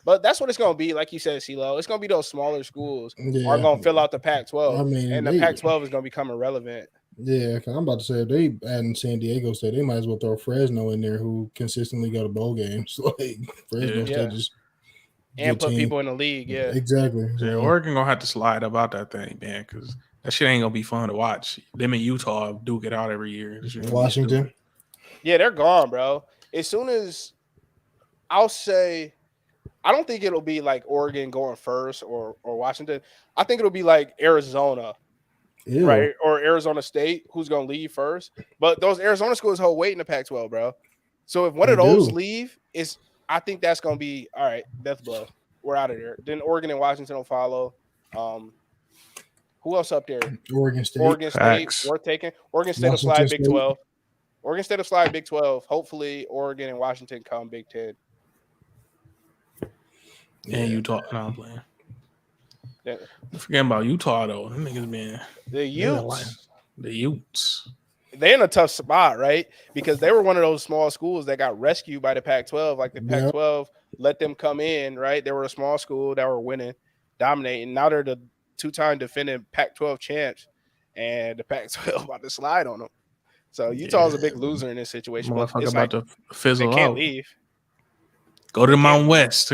But that's what it's going to be. Like you said, CeeLo, it's going to be those smaller schools are going to fill out the Pac-12. I mean, and the Pac-12 is going to become irrelevant. Yeah, because I'm about to say, if they add in San Diego State, they might as well throw Fresno in there who consistently go to bowl games. Like, Fresno State just and put people in the league, yeah. Exactly. Yeah, Oregon going to have to slide about that thing, man, because that shit ain't going to be fun to watch. Them in Utah duke it out every year. Washington. Yeah, they're gone, bro. As soon as I I don't think it'll be like Oregon going first or Washington. I think it'll be like Arizona, right? Or Arizona State, who's going to leave first. But those Arizona schools hold weight in the Pac-12, bro. So if one of those leave, I think that's going to be all right. Death blow. We're out of there. Then Oregon and Washington will follow. Who else up there? Oregon State. Oregon State, worth taking. Oregon State will slide Big 12. Oregon State will slide Big 12. Hopefully, Oregon and Washington come Big 10. And Utah. No, I'm playing. Yeah. Forgetting about Utah, though. Them niggas been the Utes. The Utes. They're in a tough spot, right? Because they were one of those small schools that got rescued by the Pac-12. Like the Pac-12 let them come in, right? They were a small school that were winning, dominating. Now they're the two-time defending Pac-12 champs, and the Pac-12 about to slide on them. So Utah's a big loser in this situation. But it's about to fizzle they can't out. leave. Go to the Mountain West.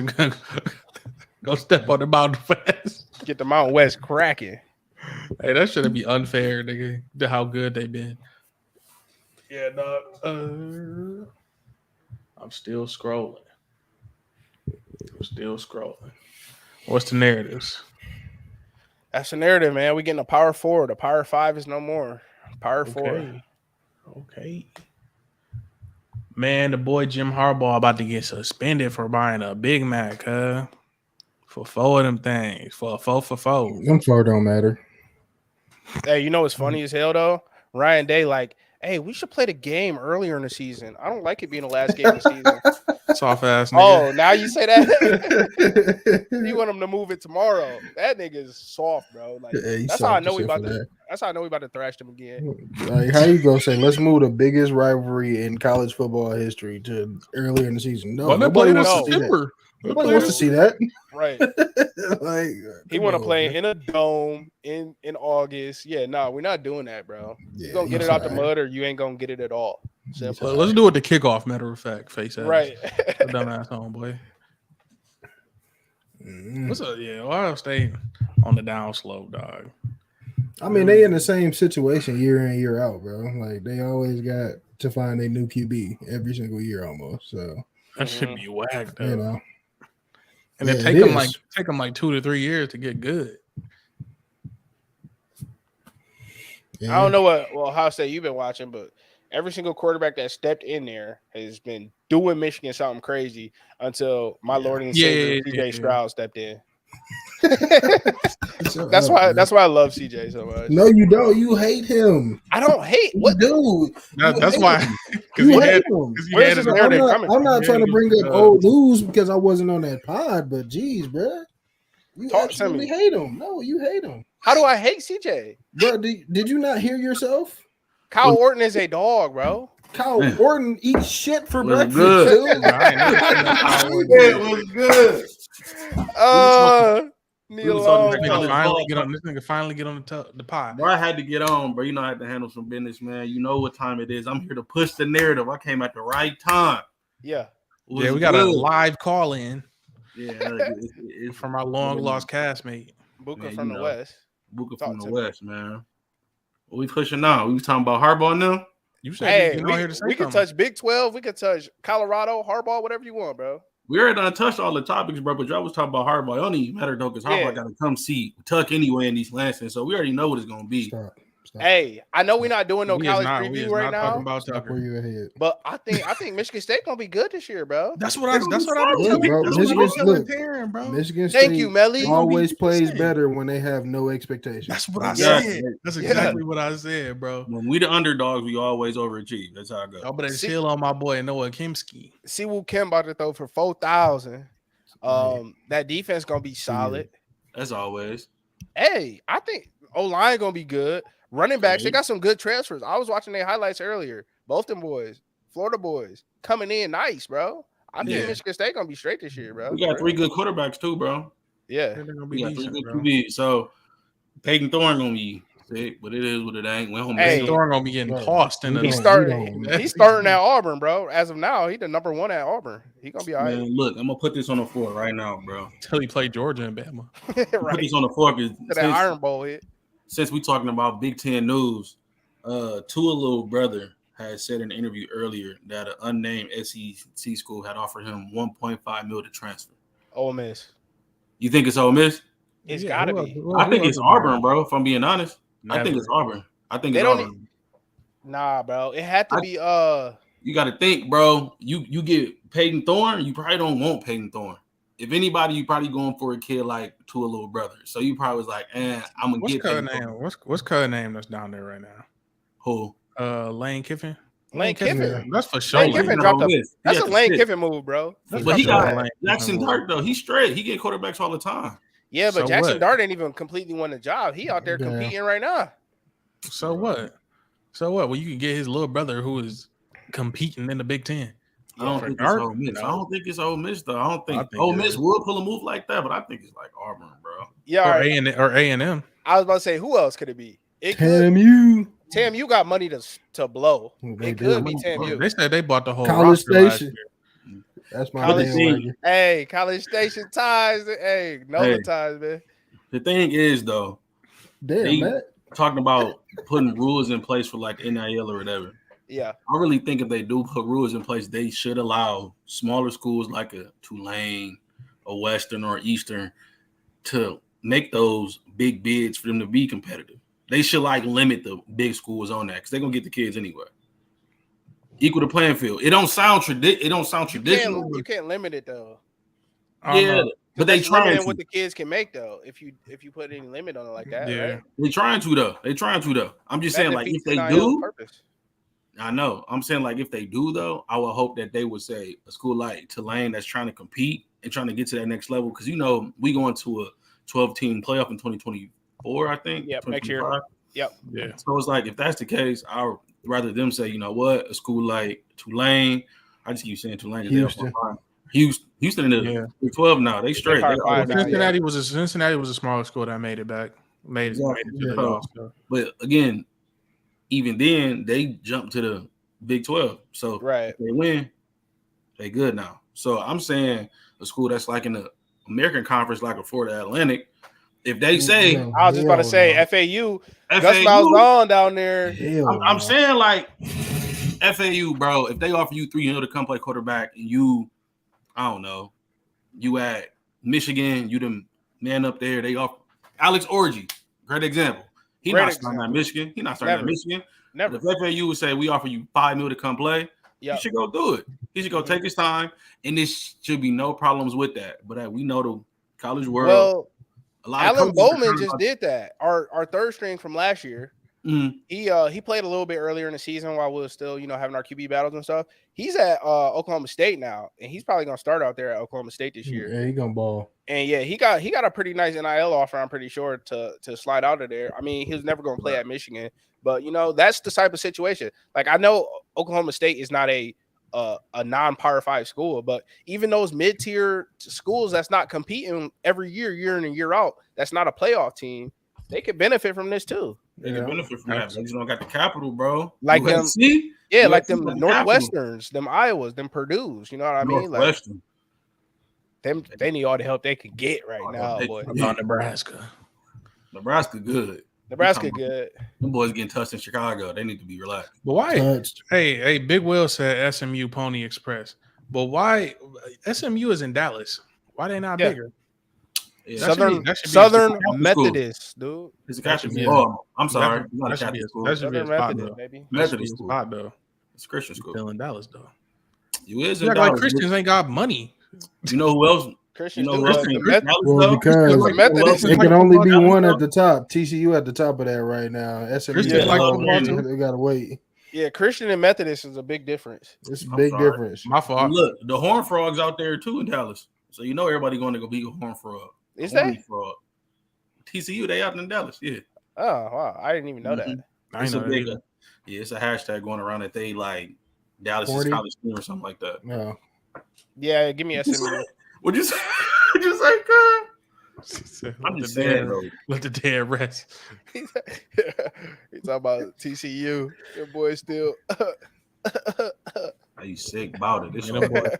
Go step on the Mountain West. Get the Mountain West cracking. Hey, that shouldn't be unfair, nigga, to how good they've been. Yeah, dog. I'm still scrolling. What's the narratives? That's the narrative, man. We getting a power 4. The power 5 is no more. Power 4. Okay. Man, the boy Jim Harbaugh about to get suspended for buying a Big Mac, for 4 of them things. For a 4 for 4. Them 4 don't matter. Hey, you know what's funny as hell though? Ryan Day, like, hey, we should play the game earlier in the season. I don't like it being the last game of the season. Soft ass nigga. Oh, now you say that? You want him to move it tomorrow? That nigga is soft, bro. Like that's how I know we about to. That's how I know we about to thrash them again. Like, how you gonna say let's move the biggest rivalry in college football history to earlier in the season? No, nobody wants to see that. Nobody wants to see that. Right. Like he want to play in a dome in August. Yeah, no, we're not doing that, bro. Yeah, you gonna get it out the mud, or you ain't gonna get it at all. Simple. Let's do it the kickoff. Matter of fact, face ass. Right. Dumbass homeboy. What's up? Yeah, Ohio State on the down slope, dog. I mean, they in the same situation year in, year out, bro. Like they always got to find a new QB every single year almost. So that should be whack, though. You know. And it take them like 2 to 3 years to get good. Yeah. I don't know what Ohio State you've been watching, but every single quarterback that stepped in there has been doing Michigan something crazy until my Lord and Savior CJ Stroud stepped in. That's why I love CJ so much. No, you don't. You hate him. I don't hate what dude. That's why. You hate him. I'm not trying to bring up old news because I wasn't on that pod, but geez, bro, you absolutely hate him. No, you hate him. How do I hate CJ? Bro, did you not hear yourself? Kyle Orton is a dog, bro. Kyle Orton eats shit for breakfast. It was good. This nigga finally get on the pod. Bro, I had to get on, bro. You know I had to handle some business, man. You know what time it is. I'm here to push the narrative. I came at the right time. Yeah. We got a live call in. Yeah, it's from our long lost castmate. Buka from the West. Buka from the West, man. What we pushing now? We talking about Harbaugh now? You said we can touch Big 12, we can touch Colorado, Harbaugh, whatever you want, bro. We already done touched all the topics, bro, but y'all was talking about Harbaugh. It don't even matter, though, because Harbaugh got to come see Tuck anyway in East Lansing, so we already know what it's going to be. Stop. Hey, I know we're not doing no college preview right now, but I think Michigan State gonna be good this year, bro. That's what I'm comparing, bro. Michigan State Thank you, Melly. Always plays better when they have no expectations. That's what I said. That's exactly what I said, bro. When we the underdogs, we always overachieve. That's how it goes. Oh, but they chill on my boy Noah Kimski. Siwoo Kim about to throw for 4,000. That defense gonna be solid. As always. Hey, I think O-line gonna be good. Running backs, they got some good transfers. I was watching their highlights earlier. Both them boys, Florida boys, coming in nice, bro. I think Michigan State gonna be straight this year, bro. We got 3 good quarterbacks too, bro. Yeah, we got 3 good QBs. So Peyton Thorne gonna be sick, but it is what it ain't. Peyton Thorne gonna be getting tossed in the. He's starting at Auburn, bro. As of now, he's the number 1 at Auburn. He gonna be all right. Man, look, I'm gonna put this on the floor right now, bro. Until he played Georgia and Bama. Right. Put this on the floor because that Iron Bowl hit. Since we talking about Big Ten news, Tua little brother had said in an interview earlier that an unnamed SEC school had offered him $1.5 million to transfer. Ole Miss. You think it's Ole Miss? It's gotta be. I think it's Auburn, bro. If I'm being honest, I think it's Never. Auburn. I think They it's don't Auburn. Nah, bro. It had to be You got to think, bro. You get Peyton Thorne, you probably don't want Peyton Thorne. If anybody, you probably going for a kid like to a little brother. So you probably was like, I'm gonna What's get Cud's Peyton name? Thorne. What's Cud's name that's down there right now? Who? Lane Kiffin. Lane Kiffin. That's for sure. Lane Kiffin dropped a. That's a Lane shit. Kiffin move, bro. But he got Lane Jackson Kiffin Dart though. He's straight. He get quarterbacks all the time. Yeah, but So Jackson what? Dart ain't even completely won the job. He out there Yeah. competing right now. So what? Well, you can get his little brother who is competing in the Big Ten. I don't For think Dart? it's Ole Miss. No. I don't think it's Ole Miss though. I don't think, I think Ole it Miss is. would pull a move like that, but I think it's like Auburn, bro. Yeah, all Or right. A&M. I was about to say, who else could it be? It could. TAMU. TAMU got money to blow. They It do. could be TAMU. They said they bought the whole College roster last Station. year. That's my College bandwagon. Hey, College Station ties. Hey, Nola Hey. ties, man. The thing is though, Damn, They- Matt. talking about putting rules in place for like NIL or whatever. Yeah. I really think if they do put rules in place, they should allow smaller schools like a Tulane, a Western, or Eastern to make those big bids for them to be competitive. They should like limit the big schools on that because they're gonna get the kids anyway. Equal the playing field. It don't sound traditional. You can't limit it though. Yeah, but they That's trying limiting to. what the kids can make though. If you put any limit on it like that, Yeah. right? They trying to though. I'm just saying, like, if defeats they NIL's do, purpose. I know. I'm saying, like, if they do though, I would hope that they would say a school like Tulane that's trying to compete and trying to get to that next level, because we going to a 12-team playoff in 2024, I think. Yep, next year. 2025. Yep. Yeah. So it's like, if that's the case, I would rather them say, you know what, a school like Tulane. I just keep saying Tulane. Houston. Houston in the Yeah. Big 12 now. They straight. They're They probably always- fine now. Cincinnati was a smaller school that made it back. Made it to the playoffs. So. But again, even then, they jumped to the Big 12. So Right. if they win, they good now. So I'm saying a school that's like in the American Conference, like a Florida Atlantic, if they say No, I was just about to hell say no. FAU. Gus FAU, Malzahn down there. Hell I'm no. saying like FAU, bro, if they offer you $300 to come play quarterback and you, I don't know, you at Michigan, you them man up there, they offer Alex Orji, great example. He Great not starting at example. Michigan. He not starting Never. at Michigan. Never. If FAU would say we offer you $5 million to come play, Yeah. he should go do it. He should go take his time, and this should be no problems with that. But we know the college world. Well, A lot Alan of coaches are Bowman trying just to- did that. Our third string from last year. Mhm. He played a little bit earlier in the season while we were still, having our QB battles and stuff. He's at Oklahoma State now, and he's probably gonna start out there at Oklahoma State this year. Yeah, he gonna ball. And yeah, he got a pretty nice NIL offer, I'm pretty sure, to slide out of there. I mean, he was never gonna play at Michigan, but that's the type of situation. Like, I know Oklahoma State is not a non-Power 5 school, but even those mid-tier schools that's not competing every year in and year out, that's not a playoff team, they could benefit from this too. They can benefit from that. They just don't got the capital, bro. Like them, USC? yeah, USC like them got the capital. Northwesterns, them Iowas, them Purdue's. You know what I mean? Like Northwestern. them, they need all the help they could get right Oh, now, they- boy. How about Nebraska? Nebraska good. Nebraska good. Them boys getting touched in Chicago. They need to be relaxed. But why? Touched. Hey, Big Will said SMU Pony Express. But why? SMU is in Dallas. Why they not Yeah. bigger? Yeah, That should Southern be a Southern school. Methodist, dude. it's a that Catholic should be school. a- Oh, I'm sorry. That It's not a should be Catholic a- school. that should be Southern a spot, Methodist, though. baby. That should be Methodist a school. spot, though. It's a Christian school. Still in Dallas, though. You is You in act like Dallas. Christians ain't got money. You know who else? Christians You know do, who else but in the Met- Dallas, Well, though? because the Methodist it is can only be Dallas, one though. at the top. TCU at the top of that right now. SMU, Christians like football, too. they gotta wait. yeah, Christian and Methodist is a big difference. It's a I'm big sorry. difference. My fault. Look, the Horned Frogs out there too in Dallas. So you know everybody going to go be a Horned Frog. Is Horny they? Frog. TCU, they out in Dallas. Yeah. Oh wow, I didn't even know that. Mhm. I It's ain't a know that big, either. yeah, it's a hashtag going around that they like Dallas is Horny? college team or something like that. No. Yeah, give me SMU. Would you say? Would you say, God? I'm Let just the saying, dead- though. Let the dead rest. He talking about TCU. Your boy still. Are you sick about it? This And them boys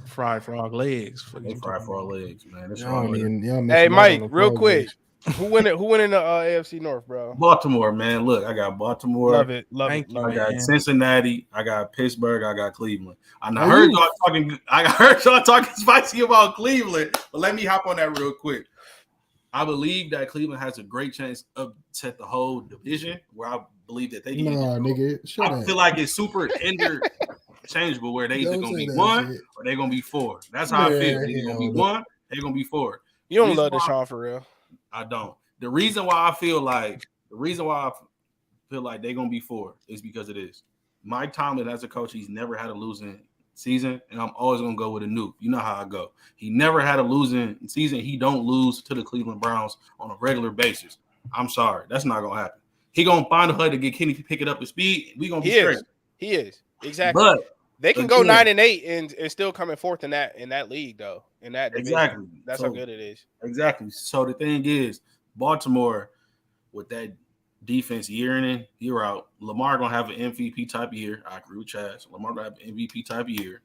fried frog legs. they fry for our legs, man. This Y'all don't wrong. even, y'all Hey, missing out Mike, on the real frog quick. legs. Who win it? Who win in the AFC North, bro? Baltimore, man. Look, I got Baltimore. Love it. Thank you, I man. got Cincinnati. I got Pittsburgh. I got Cleveland. I Are heard you- y'all talking. I heard y'all talking spicy about Cleveland. But let me hop on that real quick. I believe that Cleveland has a great chance of set the whole division. Where I believe that they can. Nah, nigga. Shut I up. feel like it's super interchangeable. Where they either Don't gonna say be that 1 shit. or they gonna be 4. That's how I feel. Man, They're gonna hell be no. 1. They're gonna be 4. You don't Reason love why- Deshaun for real. I don't. The reason why I feel like they're gonna be 4 is because of this. Mike Tomlin, as a coach, he's never had a losing season, and I'm always gonna go with a nuke. You know how I go. He never had a losing season. He don't lose to the Cleveland Browns on a regular basis. I'm sorry, that's not gonna happen. He gonna find a way to get Kenny to pick it up at speed. We gonna be straight. He is exactly. But they can go again- 9-8 and still come in fourth in that league though. In that division. Exactly. That's So- how good it is. Exactly. So the thing is, Baltimore with that defense year in, year out, Lamar gonna have an MVP type year. I agree with Chaz. Lamar gonna have an MVP type year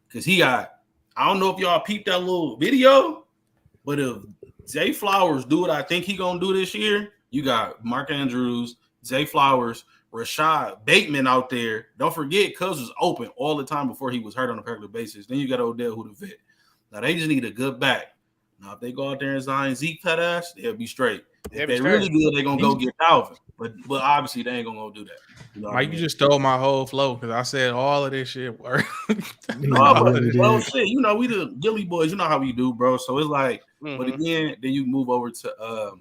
because he got. I don't know if y'all peeped that little video, but if Zay Flowers do what I think he gonna do this year, you got Mark Andrews, Zay Flowers, Rashad Bateman out there. Don't forget, Cuz was open all the time before he was hurt on a regular basis. Then you got Odell, who the vet. Now they just need a good back. Now if they go out there and sign Zeke that ass, they'll be straight. If they really good, they're gonna go get Calvin. But obviously they ain't gonna go do that. You know what I Mike, mean? you just stole my whole flow because I said all of this shit work. No, All but, of it well, is. shit, you know, we the Gilly boys, you know how we do, bro. So it's like, but Mhm. again, then you move over to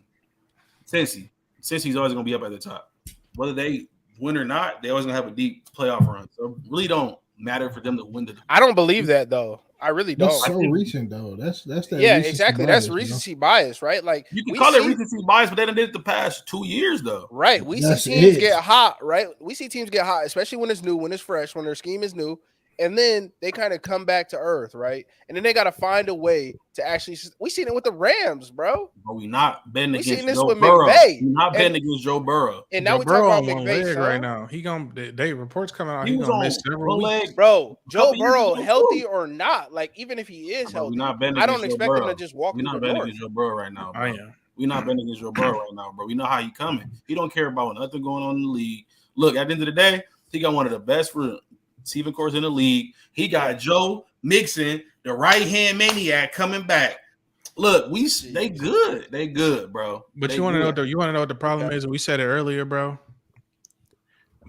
Cincy. Cincy's always gonna be up at the top. Whether they win or not, they always gonna have a deep playoff run. So it really don't matter for them to win the I don't believe that though. I really don't. That's so recent though. That's that. Yeah, recency exactly. bias, That's you know? recency bias, right? Like you can we call it see- recency bias, but they done did it the past 2 years though. Right. We That's see teams it. get hot, right? We see teams get hot, especially when it's new, when it's fresh, when their scheme is new. And then they kind of come back to earth, right? And then they got to find a way to actually. We seen it with the Rams, bro. But we not betting We against seen this Joe with Burrow. McVay. We not betting And- against Joe Burrow. And now Joe we talk Burrow about on one McVay, leg son. right now. He gonna they reports coming out. He He was gonna on miss several one weeks. leg. Bro, Joe Couple years Burrow, ago, healthy too. or not, like even if he is But healthy, we not betting I don't against Joe expect him Burrow. to just walk We're through not the betting door. against Joe Burrow right now, bro. I am. We're not betting against Joe Burrow right now, bro. We know how he coming. He don't care about nothing going on in the league. Look, at the end of the day, he got one of the best receiving corps in the league. He got Joe Mixon, the right-hand maniac, coming back. Look, they good. They good, bro. But They you want to know good. what the problem is? We said it earlier, bro.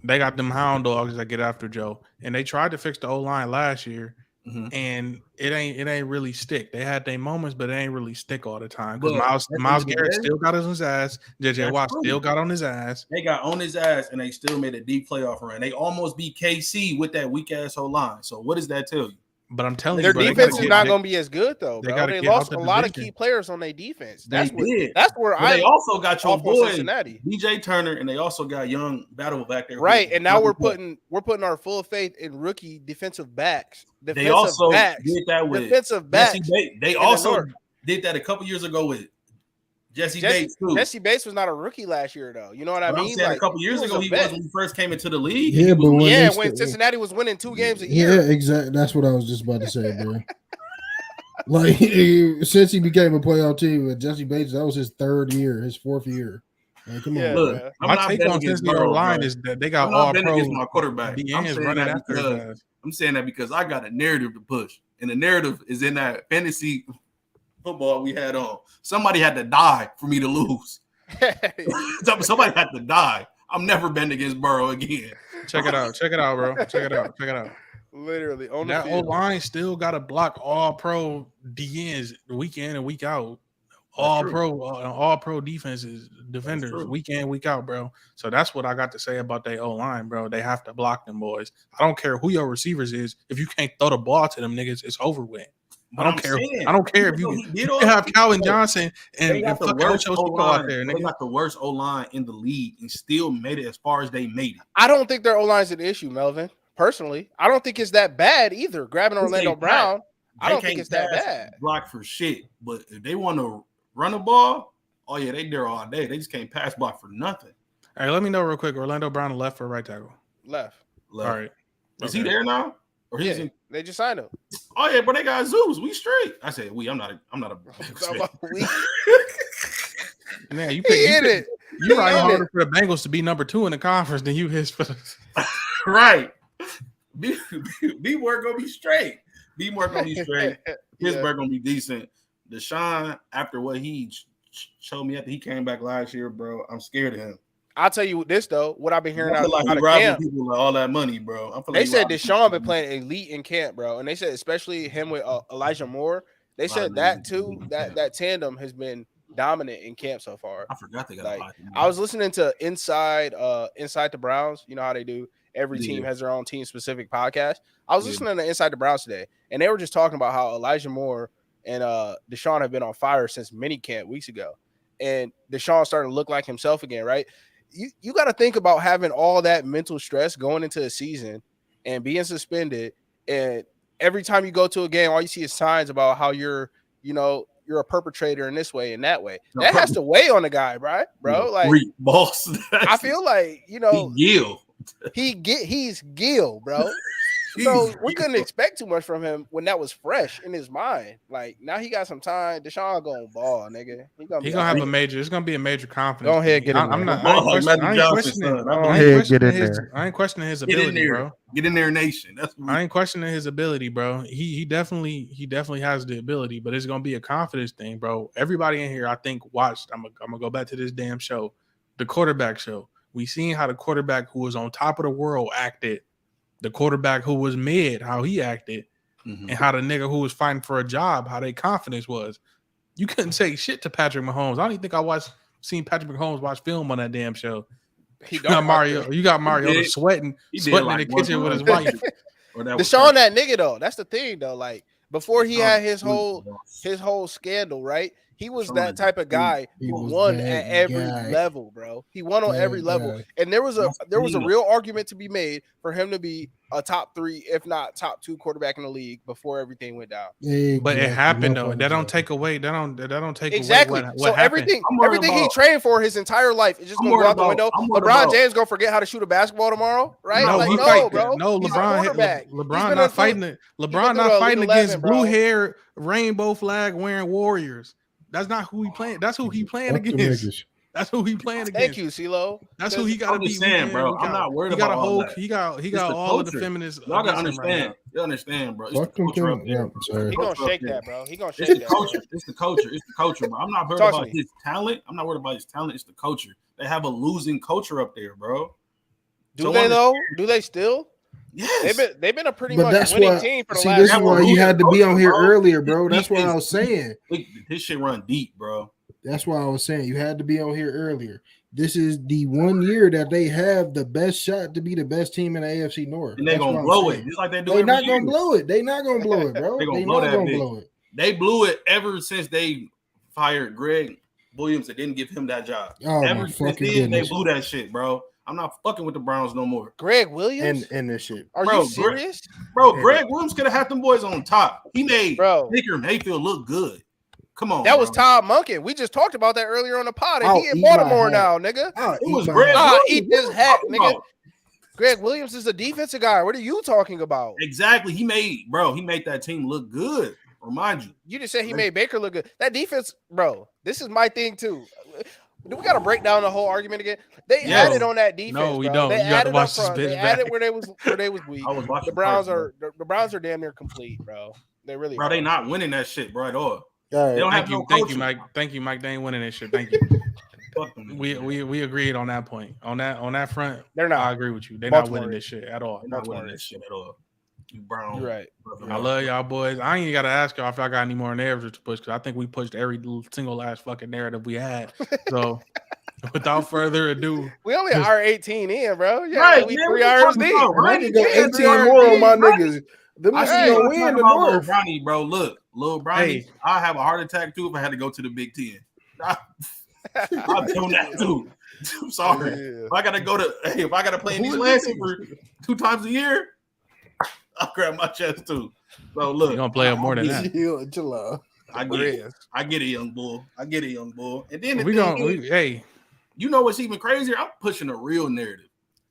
They got them hound dogs that get after Joe, and they tried to fix the O line last year, Mhm. and it ain't really stick. They had their moments, but it ain't really stick all the time. Because But Miles at the Miles end of the Garrett day, still got on his ass. JJ that's Watt true. still got on his ass. They got on his ass, and they still made a deep playoff run. They almost beat KC with that weak-ass O-line. So what does that tell you? But I'm telling Their you, bro, they defense gotta is get- not they- going to be as good though, they bro. gotta They get out lost the a lot of division. key players on their defense. That's They did. That's where But they I also got your off on boy Cincinnati. DJ Turner, and they also got young Battle back there. Right, and now we're putting. putting our full faith in rookie defensive backs. They also backs. did that with Defensive backs. Jesse Bates. They the also North. did that a couple years ago with Jesse Bates too. Jesse Bates was not a rookie last year, though. You know what I But I'm mean? saying Like, a couple years he was ago, a he vet. was when he first came into the league. Yeah, but when Yeah, they when sta- Cincinnati was winning 2 games a Yeah, year. exactly. That's what I was just about to say, bro. Like since he became a playoff team with Jesse Bates, that was his 3rd year, his 4th year. Like, come Yeah, on, Look, man. I'm My not take betting on against Cincinnati Burrow, line bro. is that they got I'm all not betting pro against my quarterback. I'm DNs saying running that after his because ass. I'm saying that because I got a narrative to push, and the narrative is in that fantasy football we had on. Somebody had to die for me to lose. Somebody had to die. I'm never betting against Burrow again. Check it out, bro. Check it out. Literally on the That O field. line still got to block all pro DNs week in and week out. All pro defenses, defenders true. week in, week out, bro. So that's what I got to say about their O line, bro. They have to block them boys. I don't care who your receivers is. If you can't throw the ball to them niggas, it's over with. But I don't I'm care. saying, I don't care if even though you he did you all can have that, Calvin Johnson they and got the fucking worst Ocho Cinco O-line. out there, They nigga. got the worst O-line in the league and still made it as far as they made it. I don't think their O line's an issue, Melvin. Personally, I don't think it's that bad either. Grabbing Orlando ain't Brown, I They don't think can't it's that pass, bad. block for shit. But if they want to run a ball, oh yeah, they there all day. They just can't pass block for nothing. Hey, let me know real quick. Orlando Brown left or right tackle? Left. All right. Is he Okay. there now? Or he's Yeah, in? they just signed him. Oh yeah, but they got Zeus. We straight. I said we. I'm not a. Talking about we- Man, you He in it. You He riding in harder it. for the Bengals to be number 2 in the conference than you is for the Right. B Word gonna be straight. B Word gonna be straight. Pittsburgh gonna be decent. Deshaun, after what he showed me after he came back last year, bro, I'm scared of him. I'll tell you this though. What I've been hearing I out feel like he of robbing camp, people with all that money, bro. I feel they like said Deshaun been playing elite in camp, bro, and they said especially him with Elijah Moore. They said that too. That tandem has been dominant in camp so far. I forgot they got like Elijah Moore. I was listening to Inside the Browns. You know how they do. Every team has their own team specific podcast. I was listening to Inside the Browns today, and they were just talking about how Elijah Moore and Deshaun have been on fire since minicamp weeks ago, and Deshaun starting to look like himself again, right? You got to think about having all that mental stress going into a season and being suspended, and every time you go to a game, all you see is signs about how you're a perpetrator in this way and that way. That has to weigh on the guy, bro. Like, boss. I feel like he's Gil, bro. So we couldn't expect too much from him when that was fresh in his mind. Like now he got some time. Deshaun gonna ball, nigga. He gonna have a major. It's gonna be a major confidence. Go ahead, get in there. I ain't questioning his ability, bro. Get in there, nation. I ain't questioning his ability, bro. He definitely has the ability, but it's gonna be a confidence thing, bro. Everybody in here, I think, watched. I'm gonna go back to this damn show, the quarterback show. We seen how the quarterback who was on top of the world acted. The quarterback who was mid, how he acted, and how the nigga who was fighting for a job, how their confidence was. You couldn't say shit to Patrick Mahomes. I don't even think I seen Patrick Mahomes watch film on that damn show. You got Mario sweating in the kitchen with his wife. Deshaun that nigga though. That's the thing though. Like before he had his whole scandal, right? He was that type of guy who won at every level, bro. He won on every level. And there was a real argument to be made for him to be a top 3, if not top 2 quarterback in the league before everything went down. But it happened though. That don't take away. That don't take exactly. away what so happened. everything he trained for his entire life is just gonna go out the window. LeBron James gonna forget how to shoot a basketball tomorrow, right? Bro. No, LeBron not fighting. LeBron not fighting against blue hair, rainbow flag wearing Warriors. That's not who he playing. That's who he playing against. That's who he playing against. Thank you, CeeLo. That's who he got to be. Saying, bro. I'm not worried about all that. He got all of the feminists. Y'all gotta understand. You understand, bro. It's the culture up there. He gonna shake that, bro. He gonna shake that. It's the culture, bro. I'm not worried about his talent. It's the culture. They have a losing culture up there, bro. Do they though? Do they still? Yes. They've been a pretty much winning team for the last. This is why you had to be on here earlier, bro. That's what I was saying. This shit run deep, bro. That's why I was saying you had to be on here earlier. This is the 1 year that they have the best shot to be the best team in the AFC North. And they're gonna blow it, just like they do. They're not gonna blow it. They're not gonna blow it, bro. They're gonna blow it. They blew it ever since they fired Greg Williams. They didn't give him that job. Ever since then, they blew that shit, bro. I'm not fucking with the Browns no more. Greg Williams and this shit. Are you serious? Greg Williams could have had them boys on top. He made Baker Mayfield look good. Come on, that was Todd Monken. We just talked about that earlier on the pod. And he in Baltimore now, nigga. It was Greg Williams. Eat this hat, nigga. Greg Williams is a defensive guy. What are you talking about? Exactly. He made that team look good. Remind you. You just said he made Baker look good. That defense, bro. This is my thing too. Do we got to break down the whole argument again? They had it on that defense. No, we don't. They added up front. They added where they was weak. The Browns are damn near complete, bro. They really bro. They not winning that shit, bro, at all. They don't have no culture. Thank you, Mike. They ain't winning that shit. Thank you. we agreed on that point. On that front, they're not. I agree with you. They're not winning this shit at all. They're not winning this shit at all. You Brown. You're right. I love y'all boys. I ain't got to ask y'all if y'all got any more narratives to push because I think we pushed every single last fucking narrative we had. So without further ado, we only are 18 in, bro. Yeah, right, we 3 hours deep. I can go 18 more on my niggas. The gonna win the North. Brownie, bro. Look, little Brownie. I have a heart attack too if I had to go to the Big Ten. I'm doing that too. I'm sorry. Yeah. If I gotta play in these lands for 2 times a year, I'll grab my chest too. So look, you're gonna play up more than that. I get it, young bull. And then you know what's even crazier? I'm pushing a real narrative.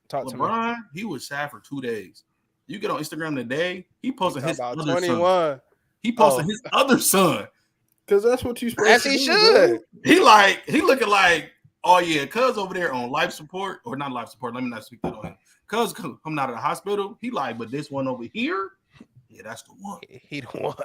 LeBron, he was sad for 2 days. You get on Instagram today, he posted his other 21. son. He posted his other son Because that's what you supposed As to he do, should. bro. He looking like, oh yeah, cuz over there on life support, or not life support. Let me not speak that on him. Cuz coming out of the hospital, he like, but this one over here, yeah, that's the one. He the one.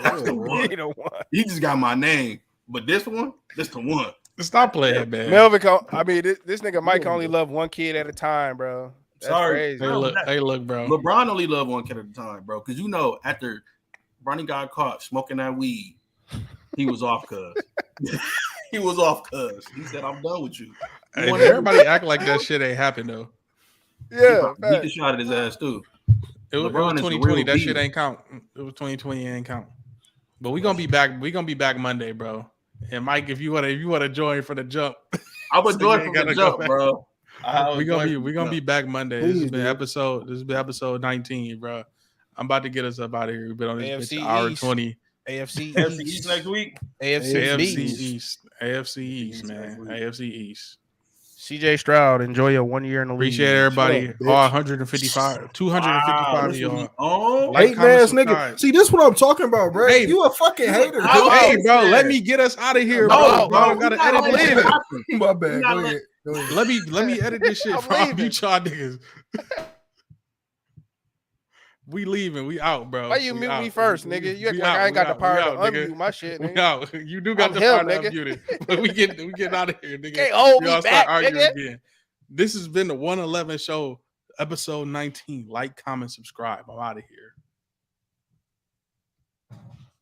That's the one. He the one. He just got my name, but this one, that's the one. Stop playing, man. Melvin, this nigga Mike can only love one kid at a time, bro. That's crazy. Hey, look, bro. LeBron only love one kid at a time, bro. Because you know, after Bronny got caught smoking that weed, he was off, cuz. He was off, cuz. He said, I'm done with you. Hey, everybody act like that shit ain't happened, though. Yeah, he can shot at his ass, too. It was 2020. That shit ain't count. It was 2020. It ain't count. But we gonna be back. We gonna be back Monday, bro. And Mike, if you wanna join for the jump, I would join for the jump, bro. We gonna be back Monday. This has been episode 19, bro. I'm about to get us up out of here. We've been on this bitch hour 20. AFC East next week. AFC East, man. AFC East. CJ Stroud, enjoy your 1 year in the league. Appreciate everybody. All 155, 255 of y'all. Oh, Hate ass nigga. See, this is what I'm talking about, bro. Hey, you a fucking hater. Hey, bro, let me get us out of here, bro. I gotta edit this shit. My bad. Go ahead. Let me edit this shit for all you y'all niggas. We leaving. We out, bro. Why you mute me first, nigga? You act like I ain't got the power to unmute my shit, nigga. We out. You do got the power to unmute it. But we get out of here, nigga. Can't hold me back, nigga. Again. This has been the 111 show, episode 19. Like, comment, subscribe. I'm out of here.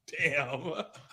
Damn.